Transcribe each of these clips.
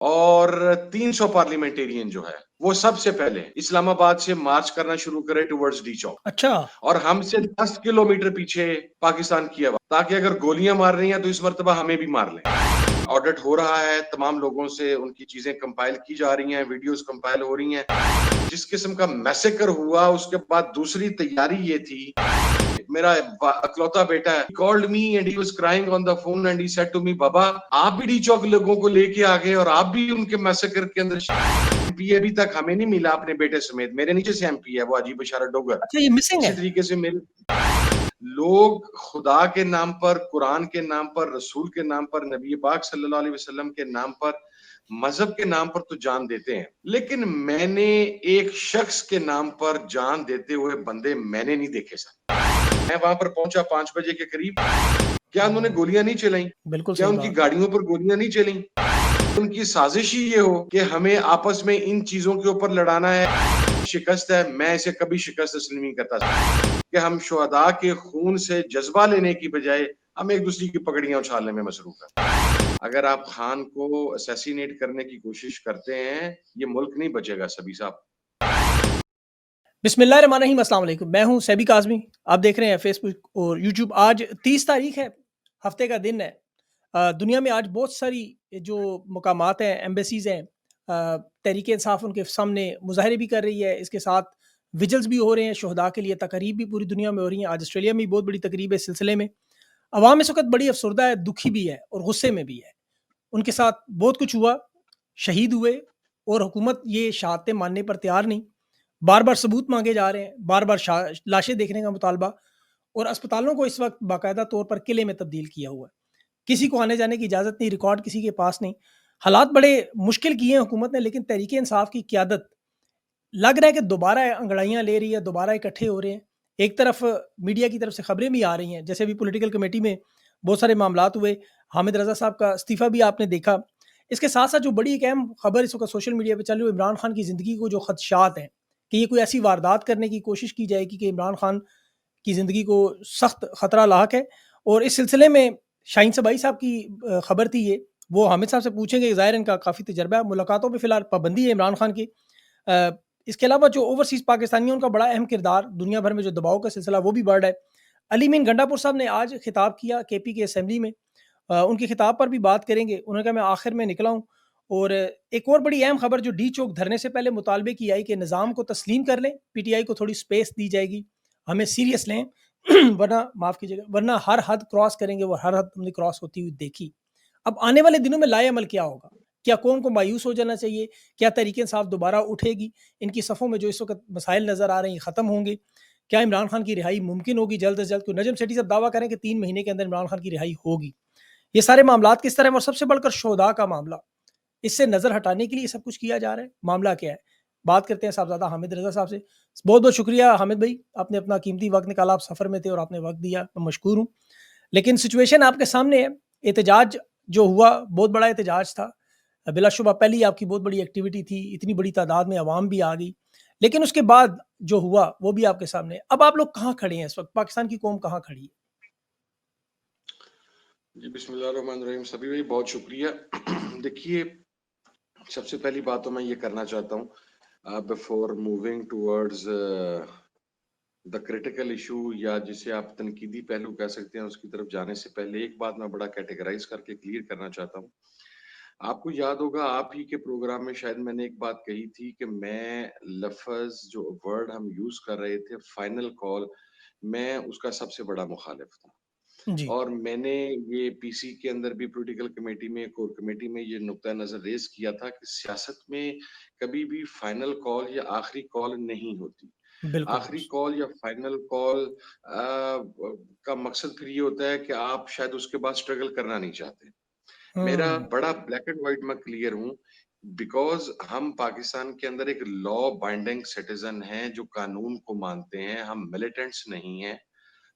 और 300 पार्लियामेंटेरियन जो है वो सबसे पहले इस्लामाबाद से मार्च करना शुरू करे टुवर्ड्स डी चौक। अच्छा, और हमसे 10 किलोमीटर पीछे पाकिस्तान की आवाज, ताकि अगर गोलियां मार रही हैं तो इस मर्तबा हमें भी मार लें। ऑडिट हो रहा है, तमाम लोगों से उनकी चीजें कंपाइल की जा रही हैं, वीडियोस कंपाइल हो रही हैं। जिस किस्म का मैसेकर हुआ उसके बाद दूसरी तैयारी ये थी, मेरा अकलौता बेटा है, called me and he was crying on the phone and he said to me, बाबा आप भी डी चौक लोगों को लेके आ गए और आप भी उनके मैसेकर के अंदर। एमपी अभी तक हमें नहीं मिला अपने बेटे समेत, मेरे नीचे से एमपी है वो अजीब बशारत डोगर। अच्छा ये मिसिंग इसी है। तरीके से मेरे लोग खुदा के नाम पर, कुरान के नाम पर, रसूल के नाम पर, नबी पाक सल्लल्लाहु अलैहि वसल्लम के नाम पर, मजहब के नाम पर तो जान देते हैं, लेकिन मैंने एक शख्स के नाम पर जान देते हुए बंदे मैंने नहीं देखे सर। मैं वहां पर पहुंचा 5 बजे के करीब। क्या उन्होंने गोलियां नहीं चलाई? बिल्कुल क्या सही उनकी बात। गाड़ियों पर गोलियां नहीं चली? उनकी साजिश ही ये हो कि हमें आपस में इन चीजों के ऊपर लड़ाना है, शिकस्त है। मैं इसे कभी शिकस्त तस्लीम नहीं करता कि हम शुहदा के खून से जज्बा लेने की बजाय हम एक दूसरे की पगड़ियां उछालने में मसरूफ हैं। अगर आप खान को असैसिनेट करने की कोशिश करते हैं, ये मुल्क नहीं बचेगा सभी साहब। बिस्मिल्लाहिर्रहमानिर्रहीम, अस्सलाम वालेकुम। मैं हूं सैबी काज़मी। आप देख रहे हैं फेसबुक और यूट्यूब। आज 30 तारीख है, हफ्ते का दिन है। दुनिया में आज बहुत सारी जो मुकामात हैं, एम्बेसीज़ हैं, तहरीक इंसाफ उनके सामने मुज़ाहरे भी कर रही है। इसके साथ विजिल्स भी हो रहे हैं, शुहदा के लिए तकरीब भी पूरी दुनिया में हो रही हैं। आज ऑस्ट्रेलिया में भी बहुत बड़ी तकरीब है इस सिलसिले में। अवाम इस वक़्त बड़ी अफसरदा है, दुखी भी है और गुस्से में भी है। उनके साथ बहुत कुछ हुआ, शहीद हुए और हुकूमत ये शहादतें मानने पर तैयार नहीं। बार-बार सबूत माँगे जा रहे हैं, बार-बार लाशें देखने का मुतालबा, और अस्पतालों को इस वक़्त बाकायदा तौर पर किले में तब्दील किया हुआ है। किसी को आने-जाने की इजाज़त नहीं, रिकॉर्ड किसी के पास नहीं। हालात बड़े मुश्किल किए हैं हुकूमत ने, लेकिन तहरीक इंसाफ की क़यादत लग रहा है कि दोबारा अंगड़ाइयाँ ले रही है, दोबारा इकट्ठे हो रहे हैं। एक तरफ मीडिया की तरफ से खबरें भी आ रही हैं, जैसे अभी पॉलिटिकल कमेटी में बहुत सारे मामलात हुए, हामिद रज़ा साहब का इस्तीफ़ा भी आपने देखा। इसके साथ-साथ जो बड़ी एक अहम खबर इस वक़्त सोशल मीडिया पे चल रही है, इमरान खान की ज़िंदगी को जो खदशात हैं कि ये कोई ऐसी वारदात करने की कोशिश की जाएगी कि इमरान खान की ज़िंदगी को सख्त खतरा लाहक है। और इस सिलसिले में शाहीन सबाई साहब की खबर थी ये, वो हामिद साहब से पूछेंगे। ज़ाहिर इनका काफ़ी तजर्बा है, मुलाकातों पे फ़िलहाल पाबंदी है इमरान खान की। इसके अलावा जो ओवरसीज़ पाकिस्तानी हैं, उनका बड़ा अहम किरदार, दुनिया भर में जो दबाव का सिलसिला वो भी बढ़ रहा है। अली मीन गंडापुर साहब ने आज खिताब किया केपी की असेंबली में। उनके खिताब पर भी बात करेंगे। उन्होंने कहा मैं आखिर में निकला हूँ। और एक और बड़ी अहम खबर जो डी चौक धरने से पहले मुतालबे की आई कि निज़ाम को तस्लीम कर लें, पीटीआई को थोड़ी स्पेस दी जाएगी, हमें सीरियस लें वरना माफ़ कीजिएगा, वरना हर हद क्रॉस करेंगे। वो हर हद हमने क्रॉस होती हुई देखी। अब आने वाले दिनों में लाएअमल क्या होगा? क्या कौम को मायूस हो जाना चाहिए? क्या तहरीक इंसाफ दोबारा उठेगी? इनकी सफ़ों में जो इस वक़्त मसाइल नज़र आ रहे हैं ख़त्म होंगे? क्या इमरान खान की रिहाई मुमकिन होगी जल्द से जल्द? नजम सेठी साहब दावा करें कि 3 महीने के अंदर इमरान खान की रिहाई होगी। ये सारे मामलात किस तरह हैं? और सबसे बढ़कर शोहदा का मामला, इससे नज़र हटाने के लिए सब कुछ किया जा रहा है। मामला क्या है? बात करते हैं साहबज़ादा हामिद रज़ा साहब से। बहुत-बहुत शुक्रिया हामिद भाई, आपने अपना कीमती वक़्त निकाला। आप सफ़र में थे और आपने वक़्त दिया, मैं मशकूर हूँ। लेकिन सिचुएशन आपके सामने है। एहतजाज जो हुआ, बहुत बड़ा एहतजाज था। बिलाशुबा पहले ही आपकी बहुत बड़ी एक्टिविटी थी, इतनी बड़ी तादाद में अवाम भी आ गई। लेकिन उसके बाद जो हुआ, वो भी आपके सामने है। अब आप लोग कहाँ खड़े हैं इस वक़्त? पाकिस्तान की कौम कहाँ खड़ी है? जी बिस्मिल्लाहिर्रहमानिर्रहीम। सभी भाई बहुत शुक्रिया। देखिए, सबसे पहली बात तो मैं ये करना चाहता हूँ before moving towards the critical issue, या जिसे आप तनकीदी पहलू कह सकते हैं, उसकी तरफ जाने से पहले एक बात मैं बड़ा कैटेगराइज करके क्लियर करना चाहता हूँ। आपको याद होगा आप ही के प्रोग्राम में शायद मैंने एक बात कही थी कि मैं लफ्ज जो वर्ड हम यूज कर रहे थे फाइनल कॉल, मैं उसका सबसे बड़ा मुखालिफ था। जी। और मैंने ये पीसी के अंदर भी पॉलिटिकल कमेटी में, कोर कमेटी में ये नुक्ता नजर रेज किया था कि सियासत में कभी भी फाइनल कॉल या आखिरी कॉल नहीं होती। बिल्कुल आखिरी दुरुस्त। कॉल या फाइनल कॉल का मकसद फिर ये होता है कि आप शायद उसके बाद स्ट्रगल करना नहीं चाहते। मेरा हुँ। बड़ा ब्लैक एंड व्हाइट में क्लियर हूँ, बिकॉज हम पाकिस्तान के अंदर एक लॉ बाइंडिंग सिटीजन हैं जो कानून को मानते हैं। हम मिलिटेंट्स नहीं हैं,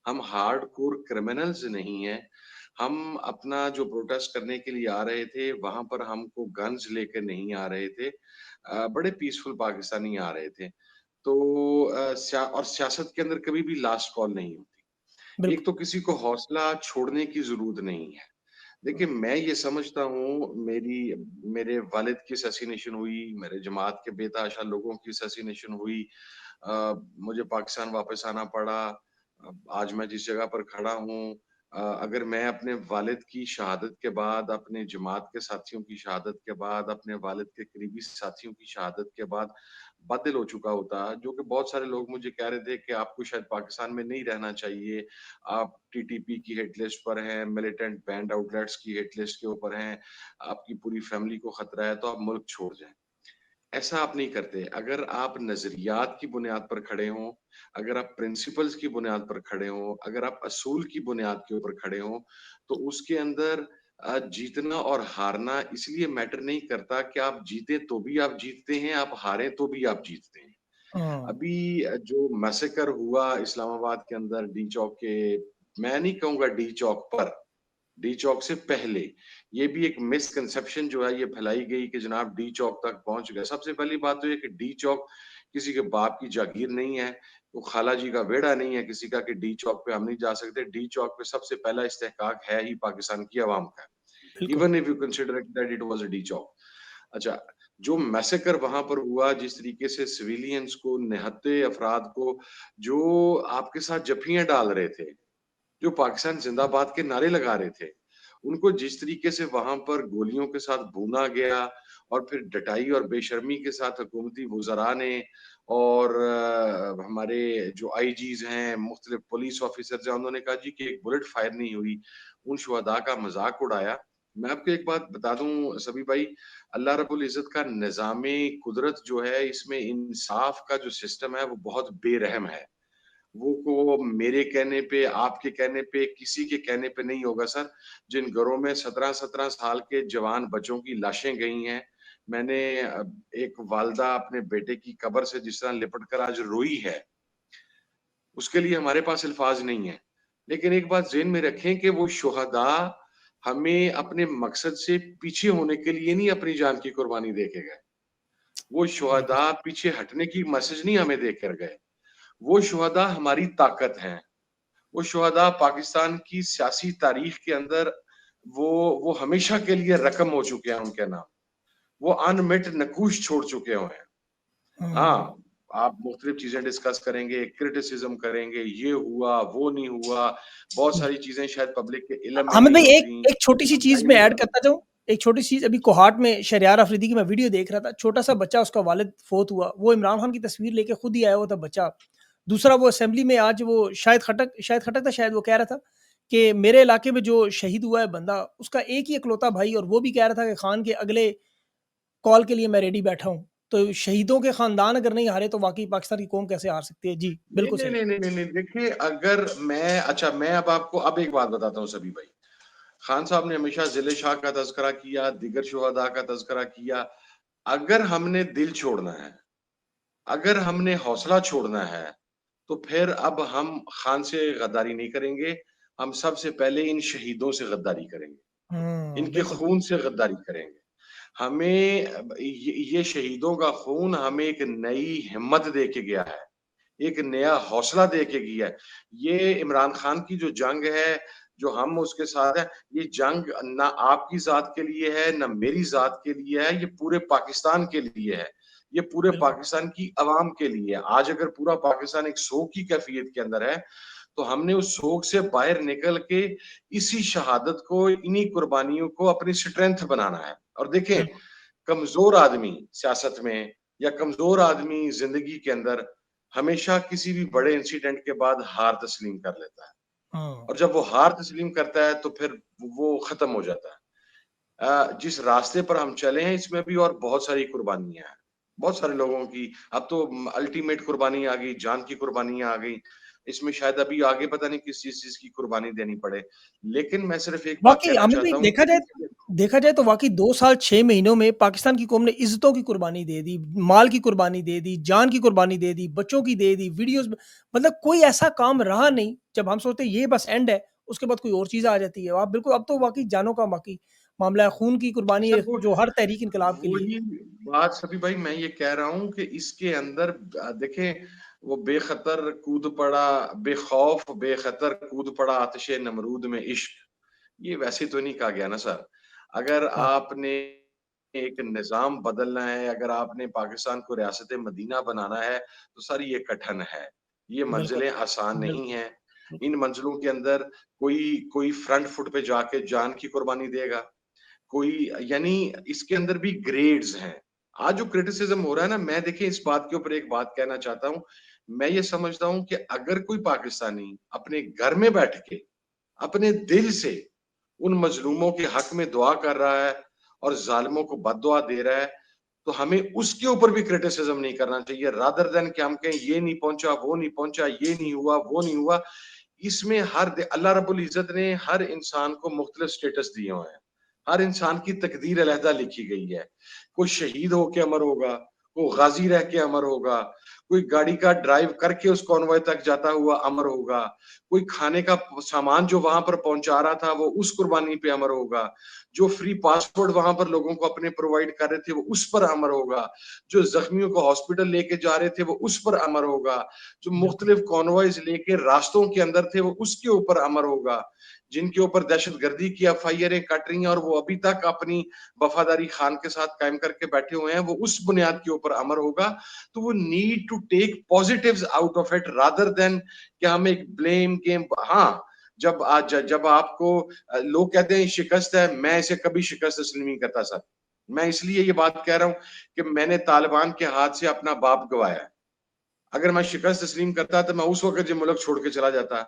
हम हार्डकोर क्रिमिनल्स नहीं हैं। हम अपना जो प्रोटेस्ट करने के लिए आ रहे थे, वहां पर हमको गन्स लेकर नहीं आ रहे थे। बड़े पीसफुल पाकिस्तानी आ रहे थे। तो और सियासत के अंदर कभी भी लास्ट कॉल नहीं होती। एक बिल्कुल। तो किसी को हौसला छोड़ने की जरूरत नहीं है। देखिए, मैं ये समझता हूँ मेरे वालिद की असैसिनेशन हुई, मेरे जमात के बेतहाशा लोगों की असैसिनेशन हुई। मुझे पाकिस्तान वापस आना पड़ा। आज मैं जिस जगह पर खड़ा हूँ, अगर मैं अपने वालिद की शहादत के बाद, अपने जमात के साथियों की शहादत के बाद, अपने वालिद के करीबी साथियों की शहादत के बाद बातिल हो चुका होता, जो कि बहुत सारे लोग मुझे कह रहे थे कि आपको शायद पाकिस्तान में नहीं रहना चाहिए, आप टीटीपी की हिट लिस्ट पर हैं, मिलिटेंट बैंड आउटलेट्स की हिट लिस्ट के ऊपर हैं, आपकी पूरी फैमिली को खतरा है, तो आप मुल्क छोड़ जाएँ। ऐसा आप नहीं करते। अगर आप नज़रियात की बुनियाद पर खड़े हों, अगर आप प्रिंसिपल्स की बुनियाद पर खड़े हों, अगर आप असूल की बुनियाद के ऊपर खड़े हों, तो उसके अंदर जीतना और हारना इसलिए मैटर नहीं करता कि आप जीते तो भी आप जीतते हैं, आप हारें तो भी आप जीतते हैं। हाँ, अभी जो मैसेकर हुआ इस्लामाबाद के अंदर डी चौक के, मैं नहीं कहूँगा डी चौक पर, डी चौक से पहले, ये भी एक मिसकंसेप्शन जो है ये फैलाई गई कि जनाब डी चौक तक पहुँच गए। सबसे पहली बात तो ये कि डी चौक किसी के बाप की जागीर नहीं है, वो खाला जी का वेड़ा नहीं है किसी का कि डी चौक पे हम नहीं जा सकते। डी चौक पे सबसे पहला इस्तेहकाक है ही पाकिस्तान की अवाम का। बिल्कुल। Even if you consider that it was a D Chowk. अच्छा, जो मैसेकर वहाँ पर हुआ, जिस तरीके से सिविलियंस को, निहत्थे अफराद को, जो आपके साथ जफ़ियाँ डाल रहे थे, जो पाकिस्तान ज़िंदाबाद के नारे लगा रहे थे, उनको जिस तरीके से वहाँ पर गोलियों के साथ भूना गया और फिर डटाई और बेशर्मी के साथ हुकूमती वुज़रा ने और हमारे जो आईजीज़ हैं, मुख्तलिफ पुलिस ऑफ़िसर्स हैं, उन्होंने कहा जी कि एक बुलेट फायर नहीं हुई, उन शुहदा का मज़ाक उड़ाया। मैं आपको एक बात बता दूँ सभी भाई, अल्लाह रब्बुल इज़्ज़त का निज़ामे कुदरत जो है, इसमें इंसाफ़ का जो सिस्टम है, वो बहुत बेरहम है। वो मेरे कहने पे, आपके कहने पे, किसी के कहने पे नहीं होगा सर। जिन घरों में 17-17 साल के जवान बच्चों की लाशें गई हैं, मैंने एक वालिदा अपने बेटे की कब्र से जिस तरह लिपट कर आज रोई है, उसके लिए हमारे पास अल्फ़ाज़ नहीं हैं। लेकिन एक बात ज़हन में रखें कि वो शुहदा हमें अपने मकसद से पीछे होने के लिए नहीं अपनी जान की कुर्बानी दे के गए। वो बिल्कुल शुहदा सही। पीछे हटने की मैसेज नहीं हमें देकर गए। वो शुहदा हमारी ताकत हैं। वो शुहदा पाकिस्तान की सियासी तारीख के अंदर वो वो हमेशा के लिए रकम हो चुके हैं उनके नाम। वो अनमिट नकूश छोड़ चुके हुए हैं। हुँ। हाँ, आप मुख्तलिफ चीज़ें डिस्कस करेंगे, क्रिटिसिज़्म करेंगे, ये हुआ, वो नहीं हुआ, बहुत जी। सारी चीज़ें शायद पब्लिक के इल्म में हामिद नहीं भाई एक होती। एक छोटी-सी चीज़ मैं ऐड करता जाऊँ? एक छोटी-सी चीज़ अभी कोहाट में शहरयार अफरीदी की मैं वीडियो देख रहा था, छोटा-सा बच्चा उसका वालिद फ़ौत हुआ, वो इमरान खान की तस्वीर लेके खुद ही आया हुआ था बच्चा। दूसरा वो असेंबली में आज वो शायद खटक था शायद वो कह रहा था कि मेरे इलाके में जो शहीद हुआ है बंदा, उसका एक ही इकलौता भाई और वो भी कह रहा था कि खान के अगले कॉल के लिए मैं रेडी बैठा हूँ। तो शहीदों के खानदान अगर नहीं हारे तो वाक़ई पाकिस्तान की कौम कैसे हार सकती है? जी, नहीं, बिल्कुल नहीं, सही। नहीं, नहीं, नहीं, नहीं, देखिए अगर मैं अच्छा मैं अब आपको अब एक बात बताता हूँ सभी भाई। खान साहब ने हमेशा ज़िले शाह का तज़किरा किया, दीगर शुहदा का तज़किरा किया। अगर हमने दिल छोड़ना है, अगर हमने हौसला छोड़ना है, तो फिर अब हम खान से गद्दारी नहीं करेंगे, हम सबसे पहले इन शहीदों से गद्दारी करेंगे, इनके बिल्कुल, खून से गद्दारी करेंगे। हमें ये शहीदों का खून हमें एक नई हिम्मत दे के गया है, एक नया हौसला दे के गया है। ये इमरान खान की जो जंग है, जो हम उसके साथ हैं, ये जंग ना आपकी ज़ात के लिए है, ना मेरी ज़ात के लिए है, ये पूरे पाकिस्तान के लिए है। ये पूरे बिल्कुल। पाकिस्तान की अवाम के लिए है। आज अगर पूरा पाकिस्तान एक सोग की कैफ़ियत के अंदर है, तो हमने उस सोग से बाहर निकल के इसी शहादत को, इन्हीं कुर्बानियों को अपनी स्ट्रेंथ बनाना है। और देखें, बिल्कुल। कमज़ोर आदमी सियासत में या कमज़ोर आदमी ज़िंदगी के अंदर हमेशा किसी भी बड़े इंसिडेंट के बाद हार तस्लीम कर लेता है हाँ, और जब वो हार तस्लीम करता है तो फिर वो खत्म हो जाता है। जिस रास्ते पर हम चले हैं इसमें भी और बहुत सारी कुर्बानियाँ हैं। बहुत सारे लोगों की अब तो अल्टीमेट कुर्बानी आ गई, जान की कुर्बानियाँ आ गई। इसमें शायद अभी आगे पता नहीं किस चीज़ की कुर्बानी देनी पड़े। लेकिन मैं सिर्फ़ एक बात वाक़ई कहना आमिर भाई चाहता हूँ देखा कि जाए देखिए देखा जाए तो वाक़ई 2 साल 6 महीनों में पाकिस्तान की कौम ने इज़्ज़तों की कुर्बानी दे दी, माल की कुर्बानी दे दी, जान की कुर्बानी दे दी, बच्चों की दे दी, वीडियोज़ में मतलब कोई ऐसा काम रहा नहीं, जब हम सोचते हैं ये बस एंड है, उसके बाद कोई और चीज़ आ जाती है। आप बिल्कुल अब तो वाक़ई जानों का वाक़ई मामला है, खून की कुर्बानी अच्छा है, जो हर तहरीक इनकलाब के लिए। वही बात सभी भाई मैं ये कह रहा हूँ कि इसके अंदर देखें वो बेखतर कूद पड़ा बेखौफ बेखतर कूद पड़ा आतिशे नमरूद में इश्क ये वैसे तो नहीं कहा गया ना सर। अगर हाँ, आपने एक निज़ाम बदलना है, अगर आपने पाकिस्तान को रियासत मदीना बनाना है, तो सर ये कठिन है। ये बिल्कुल, मंज़िलें आसान नहीं बिल्कुल, हैं। बिल्कुल। इन मंज़िलों के अंदर कोई कोई फ्रंट फुट पे जाके जान की कुर्बानी देगा। कोई यानी इसके अंदर भी ग्रेड्स हैं। आज जो क्रिटिसिज़्म हो रहा है ना, मैं देखिए इस बात के ऊपर एक बात कहना चाहता हूँ। मैं ये समझता हूँ कि अगर कोई पाकिस्तानी अपने घर में बैठ के, अपने दिल से उन मज़लूमों के हक में दुआ कर रहा है और ज़ालिमों को बद्दुआ दे रहा है, तो हमें उसके ऊपर भी क्रिटिसिज़्म नहीं करना चाहिए रादर देन कि हम कहें ये नहीं पहुँचा, वो नहीं पहुँचा, ये नहीं हुआ, वो नहीं हुआ। इसमें अल्लाह रब्बुल इज़्ज़त ने हर इंसान को मुख्तलिफ स्टेटस दिए हुए हैं। हर इंसान की तकदीर अलहदा लिखी गई है। कोई शहीद होके अमर होगा, कोई गाज़ी रह के अमर होगा, कोई गाड़ी का ड्राइव करके उस कॉन्वॉय तक जाता हुआ अमर होगा, कोई खाने का सामान जो वहाँ पर पहुँचा रहा था वो उस कुर्बानी पे अमर होगा, जो फ्री पासपोर्ट वहाँ पर लोगों को अपने प्रोवाइड कर रहे थे वो उस पर अमर होगा, जो ज़ख्मियों को हॉस्पिटल लेके जा रहे थे वो उस पर अमर होगा, जो बिल्कुल, मुख्तलिफ कॉन्वॉयज़ लेके रास्तों के अंदर थे वो उसके ऊपर अमर होगा, जिनके ऊपर दहशतगर्दी की एफआईआरें कट रही हैं और वो अभी तक अपनी वफादारी खान के साथ कायम करके बैठे हुए हैं, वो उस बुनियाद के ऊपर अमर होगा। तो वो need to take positives out of it rather than कि हम एक ब्लेम गेम। हाँ, जब आपको लोग कहते हैं शिकस्त है, मैं इसे कभी शिकस्त तस्लीम नहीं करता सर। मैं इसलिए ये बात कह रहा हूँ कि मैंने तालिबान के हाथ से अपना बाप गँवाया है। अगर मैं शिकस्त तस्लीम करता तो मैं उस वक़्त ये मुल्क छोड़ के चला जाता।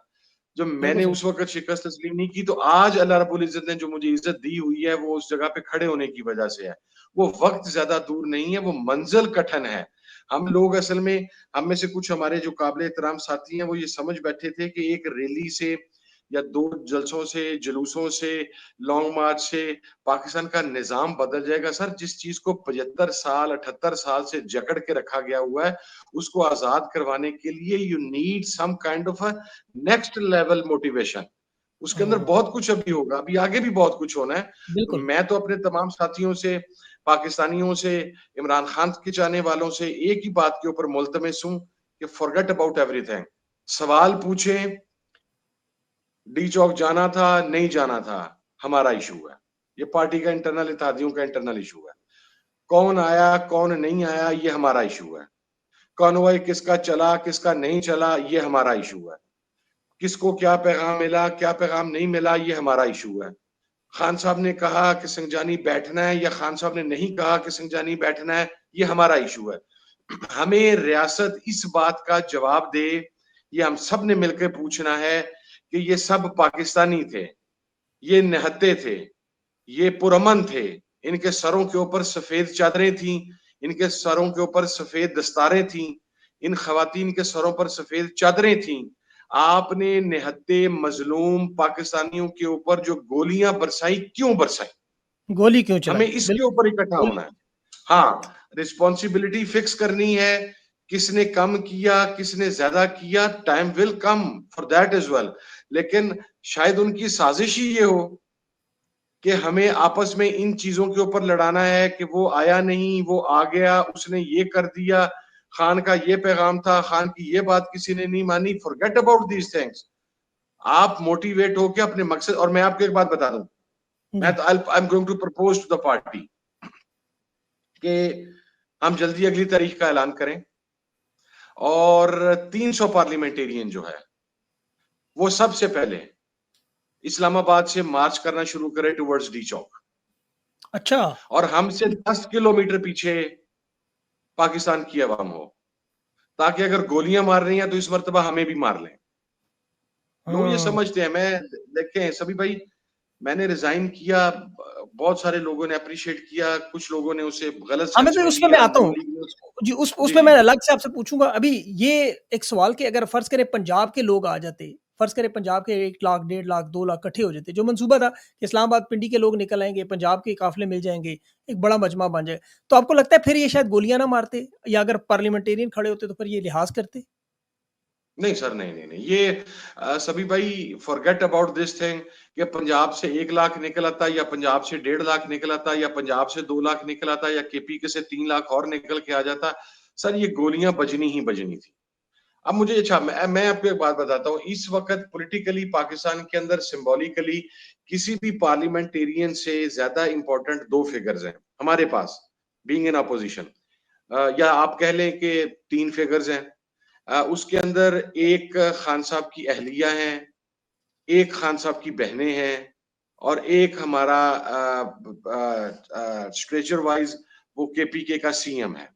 जब बिल्कुल मैंने सही। उस वक़्त शिकस्त तस्लीम नहीं की तो आज अल्लाह रब्बुल इज़्ज़त ने जो मुझे इज़्ज़त दी हुई है वो उस जगह पे खड़े होने की वज़ह से है। वो वक़्त ज़्यादा दूर नहीं है, वो मंज़िल कठिन है। हम लोग असल में हम में से कुछ हमारे जो काबिल एहतराम साथी हैं वो ये समझ बैठे थे कि एक रैली से या 2 जलसों से, जुलूसों से, लॉन्ग मार्च से पाकिस्तान का निज़ाम बदल जाएगा। सर जिस चीज़ को 75 साल, 78 साल से जकड़ के रखा गया हुआ है, उसको आज़ाद करवाने के लिए you need some kind of a next level motivation. उसके अंदर हुँ, बहुत कुछ अभी होगा, अभी आगे भी बहुत कुछ होना है। तो बिल्कुल। मैं तो अपने तमाम साथियों से, पाकिस्तानियों से, इमरान खान के चाहने वालों से एक ही बात के ऊपर मुल्तमिस हूँ कि फॉरगेट अबाउट एवरीथिंग। सवाल पूछें, डी चौक जाना था, नहीं जाना था, हमारा इश्यू है। ये पार्टी का इंटरनल इत्तेहादियों का इंटरनल इश्यू है। कौन आया, कौन नहीं आया, ये हमारा इश्यू है। कॉन्वॉय किसका चला, किसका नहीं चला, ये हमारा इश्यू है। किसको क्या पैगाम मिला, क्या पैगाम नहीं मिला, ये हमारा इश्यू है। खान साहब ने कहा कि संजानी बैठना है या खान साहब ने नहीं कहा कि संजानी बैठना है, ये हमारा इश्यू है। हमें रियासत इस बात का जवाब दे, ये हम सब ने मिलकर पूछना है कि ये सब पाकिस्तानी थे, ये निहत्ते थे, ये पुरअमन थे, इनके सरों के ऊपर सफेद चादरें थीं, इनके सरों के ऊपर सफेद दस्तारें थीं, इन खवातीन के सरों पर सफेद चादरें थीं। आपने निहत्ते मज़लूम पाकिस्तानियों के ऊपर जो गोलियाँ बरसाई, क्यों बरसाई? गोली क्यों हमें चलाई? इसके बिल्कुल, ऊपर इकट्ठा गोली होना है। हाँ, रिस्पॉन्सिबिलिटी फिक्स करनी है, किसने कम किया, किसने ज़्यादा किया, time will come for that as well. लेकिन शायद उनकी साज़िश ही ये हो कि हमें आपस में इन चीज़ों के ऊपर लड़ाना है कि वो आया नहीं, वो आ गया, उसने ये कर दिया, खान का ये पैगाम था, खान की ये बात किसी ने नहीं मानी, फॉरगेट अबाउट दीज़ थिंग्स। आप मोटिवेट होके अपने मकसद। और मैं आपको एक बात बता दूँ, मैं जी। तो I am going to propose to the party कि हम जल्दी अगली तारीख का ऐलान करें और 300 पार्लियामेंटेरियन जो है, वो सबसे पहले इस्लामाबाद से मार्च करना शुरू करें टुवर्ड्स डी चौक अच्छा। और हमसे 10 किलोमीटर पीछे पाकिस्तान की अवाम हो, ताकि अगर गोलियां मार रही हैं तो इस मर्तबा हमें भी मार लें। लोग ये हुँ। समझते हैं। मैं देखें सभी भाई, मैंने रिजाइन किया, बहुत सारे लोगों ने अप्रिशिएट किया, कुछ लोगों ने उसे गलत हाँ, मैं सेंस तो में उसमें मैं लिया, आता नॉन हूँ। लीगल। जी, जी उसमें जी मैं जी। अलग से आपसे पूछूँगा। अभी ये एक सवाल कि अगर फ़र्ज़ करें पंजाब के लोग आ जाते, फ़र्ज़ करें पंजाब के 1 लाख, 1.5 लाख, 2 लाख इकट्ठे हो जाते, जो मंसूबा था कि इस्लामाबाद पिंडी के लोग निकल आएँगे, पंजाब के काफ़िले मिल जाएँगे, एक बड़ा मजमा बन जाएगा। तो आपको लगता है फिर ये शायद गोलियाँ ना मारते या अगर पार्लियामेंटेरियन खड़े होते तो फिर ये लिहाज़ करते? नहीं सर, नहीं, नहीं, नहीं। ये सभी भाई फॉरगेट अबाउट दिस थिंग कि पंजाब से 1 लाख निकल आता या पंजाब से 1.5 लाख निकल आता या पंजाब से 2 लाख निकल आता या केपी के से 3 लाख और निकल के आ जाता। सर ये गोलियाँ बजनी ही बजनी थी। अब मुझे अच्छा मैं आपको एक बात बताता हूँ, इस वक़्त पॉलिटिकली पाकिस्तान के अंदर सिम्बॉलिकली किसी भी पार्लियामेंटेरियन से ज्यादा इंपॉर्टेंट 2 फिगर्स हैं हमारे पास, बीइंग इन अपोजिशन, या आप कह लें कि 3 फिगर्स हैं। उसके अंदर एक खान साहब की अहलिया हैं, एक खान साहब की बहनें हैं और एक हमारा स्ट्रेचर वाइज वो केपीके का सीएम है।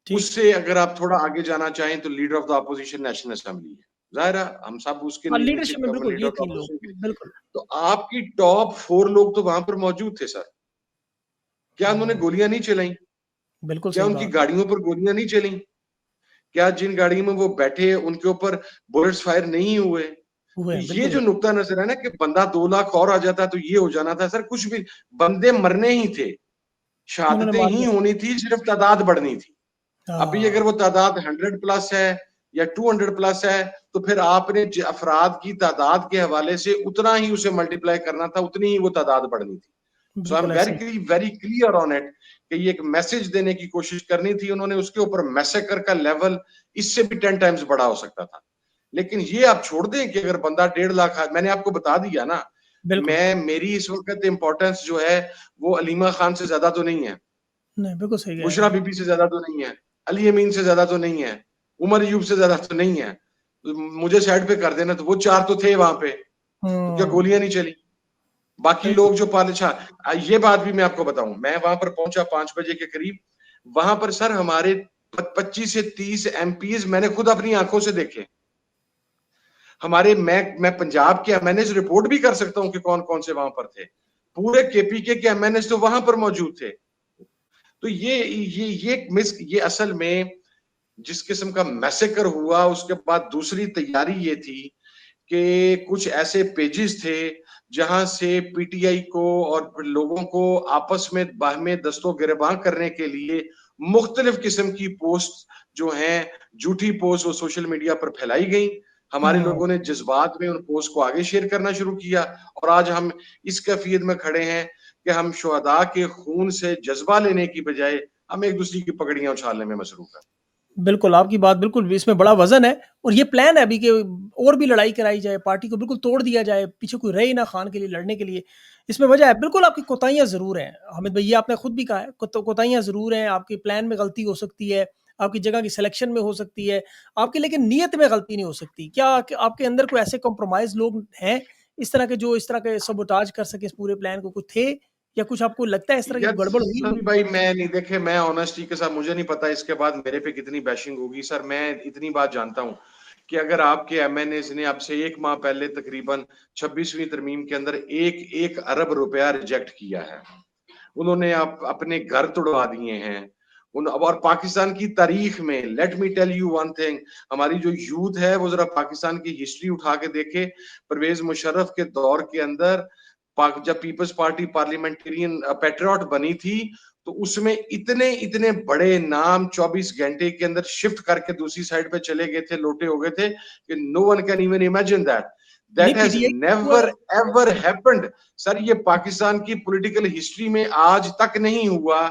ठीक। उससे अगर आप थोड़ा आगे जाना चाहें तो leader of the opposition national assembly है। जाहिर है हम सब उसके हाँ, नीचे लीडरशिप में बिल्कुल लीडर ये ऑफ द 3 लोग, अपोजिशन के। बिल्कुल। तो आपकी टॉप 4 लोग तो वहां पर मौजूद थे सर। क्या उन्होंने हुँ, गोलियां नहीं चलाई? बिल्कुल क्या सही उनकी बात। गाड़ियों पर गोलियां नहीं चली? क्या जिन गाड़ियों में वो बैठे उनके ऊपर बुलेट्स फायर नहीं हुए? हुए तो हैं, ये बिल्कुल जो हुए। नुक्ता नजर है ना कि बंदा 2 लाख और आ जाता तो ये हो जाना था सर, कुछ भी बंदे मरने ही थे, उन्होंने शहादतें मार ही दिया। होनी थी, सिर्फ तादाद बढ़नी थी। अभी हाँ, अगर वो तादाद 100 प्लस है या 200 प्लस है तो फिर आपने अफराद की तादाद के हवाले से उतना ही उसे मल्टीप्लाई करना था, उतनी ही वो तादाद बढ़नी थी। सो आई एम बिल्कुल ऐसे ही। वेरी क्लियर ऑन इट कि ये एक मैसेज देने की कोशिश करनी थी उन्होंने, उसके ऊपर मैसेकर का लेवल इससे भी 10 टाइम्स बड़ा हो सकता था। लेकिन ये आप छोड़ दें कि अगर बंदा 1.5 लाख, मैंने आपको बता दिया ना, बिल्कुल। मेरी इस वक्त इंपॉर्टेंस जो है वो अलीमा खान से ज्यादा तो नहीं है, नहीं, बिल्कुल सही कह रहे बुशरा हैं। बीबी से ज्यादा तो नहीं है, अली अमीन से ज्यादा तो नहीं है, उमर अयूब से ज्यादा तो नहीं है। तो मुझे साइड पे कर देना, तो वो 4 तो थे वहां पे, तो क्या हुँ, गोलियां नहीं चली? बाकी सही लोग जो पालिशा, ये बात भी मैं आपको बताऊं, मैं वहां पर पहुंचा 5 बजे के करीब। वहां पर सर हमारे 25 से 30 एमपीज मैंने खुद अपनी आंखों से देखे। हमारे मैं पंजाब के एमएनएस रिपोर्ट भी कर सकता हूं कि कौन कौन से वहां पर थे। पूरे केपीके के एमएनएस तो वहां पर मौजूद थे। तो ये असल में जिस किस्म का मैसेकर हुआ, उसके बाद दूसरी तैयारी ये थी कि कुछ ऐसे पेजेस थे जहां से पीटीआई को और लोगों को आपस में बाहमे दस्तों गिरबां करने के लिए मुख्तलिफ किस्म की पोस्ट जो हैं, झूठी पोस्ट वो सोशल मीडिया पर फैलाई गई। हमारे हुँ, लोगों ने जज्बात में उन पोस्ट को आगे शेयर करना शुरू किया और आज हम इस कैफियत में खड़े हैं कि हम शुहदा के खून से जज्बा लेने की बजाय हम एक दूसरे की पगड़ियां उछालने में मसरूफ हैं। बिल्कुल आपकी बात बिल्कुल इसमें बड़ा वज़न है और ये प्लान है अभी कि और भी लड़ाई कराई जाए, पार्टी को बिल्कुल तोड़ दिया जाए, पीछे कोई रहे ही ना खान के लिए लड़ने के लिए। इसमें वजह है, बिल्कुल आपकी कोताहियाँ ज़रूर हैं। हामिद भाई ये आपने खुद भी कहा है, कोताहियाँ ज़रूर हैं, आपके प्लान में गलती हो सकती है, आपकी जगह की सिलेक्शन में हो सकती है, आपकी लेकिन नीयत में गलती नहीं हो सकती। क्या आपके अंदर कोई ऐसे कॉम्प्रोमाइज़ लोग हैं, इस तरह के जो इस तरह के सबोटाज कर सके इस पूरे प्लान को, कुछ थे? या कुछ आपको लगता है इस तरह की यार गड़बड़ हुई सभी होगी? भाई, मैं नहीं देखे, मैं ऑनेस्टी के साथ मुझे नहीं पता इसके बाद मेरे पे कितनी बैशिंग होगी सर। मैं इतनी बात जानता हूं कि अगर आपके एमएनएस ने आपसे 1 माह पहले तकरीबन 26वीं तरमीम के अंदर 1 अरब रुपया रिजेक्ट किया है, उन्होंने अपने घर तुड़वा दिए हैं उन, और पाकिस्तान की तारीख में, let me tell you one thing, हमारी जो यूथ है वो जरा पाकिस्तान की हिस्ट्री उठा के देखे। परवेज मुशर्रफ के दौर के अंदर जब पीपल्स पार्टी पार्लियामेंटेरियन पेट्रियट बनी थी तो उसमें इतने इतने बड़े नाम 24 घंटे के अंदर शिफ्ट करके दूसरी साइड पे चले गए थे, लोटे हो गए थे कि no one can even imagine that नहीं दैट हैज पीटीआई हुआ नेवर एवर हैपेंड। सर ये पाकिस्तान की पॉलिटिकल हिस्ट्री में आज तक नहीं हुआ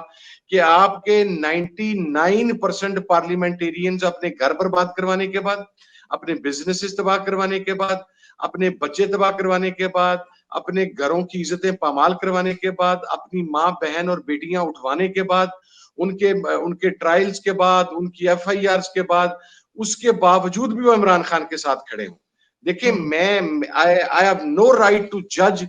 कि आपके 99% पार्लियामेंटेरियंस अपने घर बर्बाद करवाने के बाद, अपने बिजनेसेस तबाह करवाने के बाद, अपने बच्चे तबाह करवाने के बाद, अपने घरों की इज्जतें पामाल करवाने के बाद, अपनी माँ बहन और बेटियां उठवाने के बाद, उनके उनके ट्रायल्स के बाद, उनकी एफआईआर के बाद, उसके बावजूद भी वो इमरान खान के साथ खड़े हों। देखिए हुँ, मैं I have no right to जज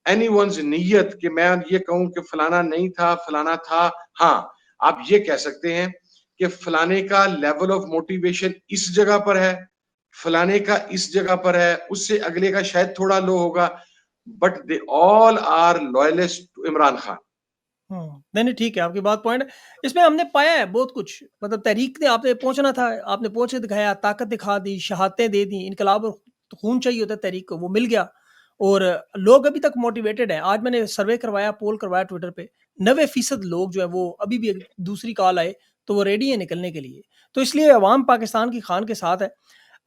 एनीवन्स नीयत कि मैं ये कहूं कि फलाना नहीं था, फलाना था। हाँ, आप ये कह सकते हैं कि फलाने का लेवल ऑफ मोटिवेशन इस जगह पर है, फलाने का इस जगह पर है, उससे अगले का शायद थोड़ा लो होगा, but they all are loyalist to Imran Khan. नहीं, नहीं ठीक है, आपकी बात पॉइंट है। इसमें हमने पाया है बहुत कुछ, मतलब तहरीक ने आपने पहुँचना था, आपने पहुँच के दिखाया, ताकत दिखा दी, शहादतें दे दी, इनकलाब और खून चाहिए होता है तहरीक को, वो मिल गया और लोग अभी तक मोटिवेटेड हैं। आज मैंने सर्वे करवाया, पोल करवाया ट्विटर पे, 90% लोग जो है वो अभी भी दूसरी कॉल आए, तो वो रेडी है निकलने के लिए। तो इसलिए अवाम पाकिस्तान की खान के साथ है।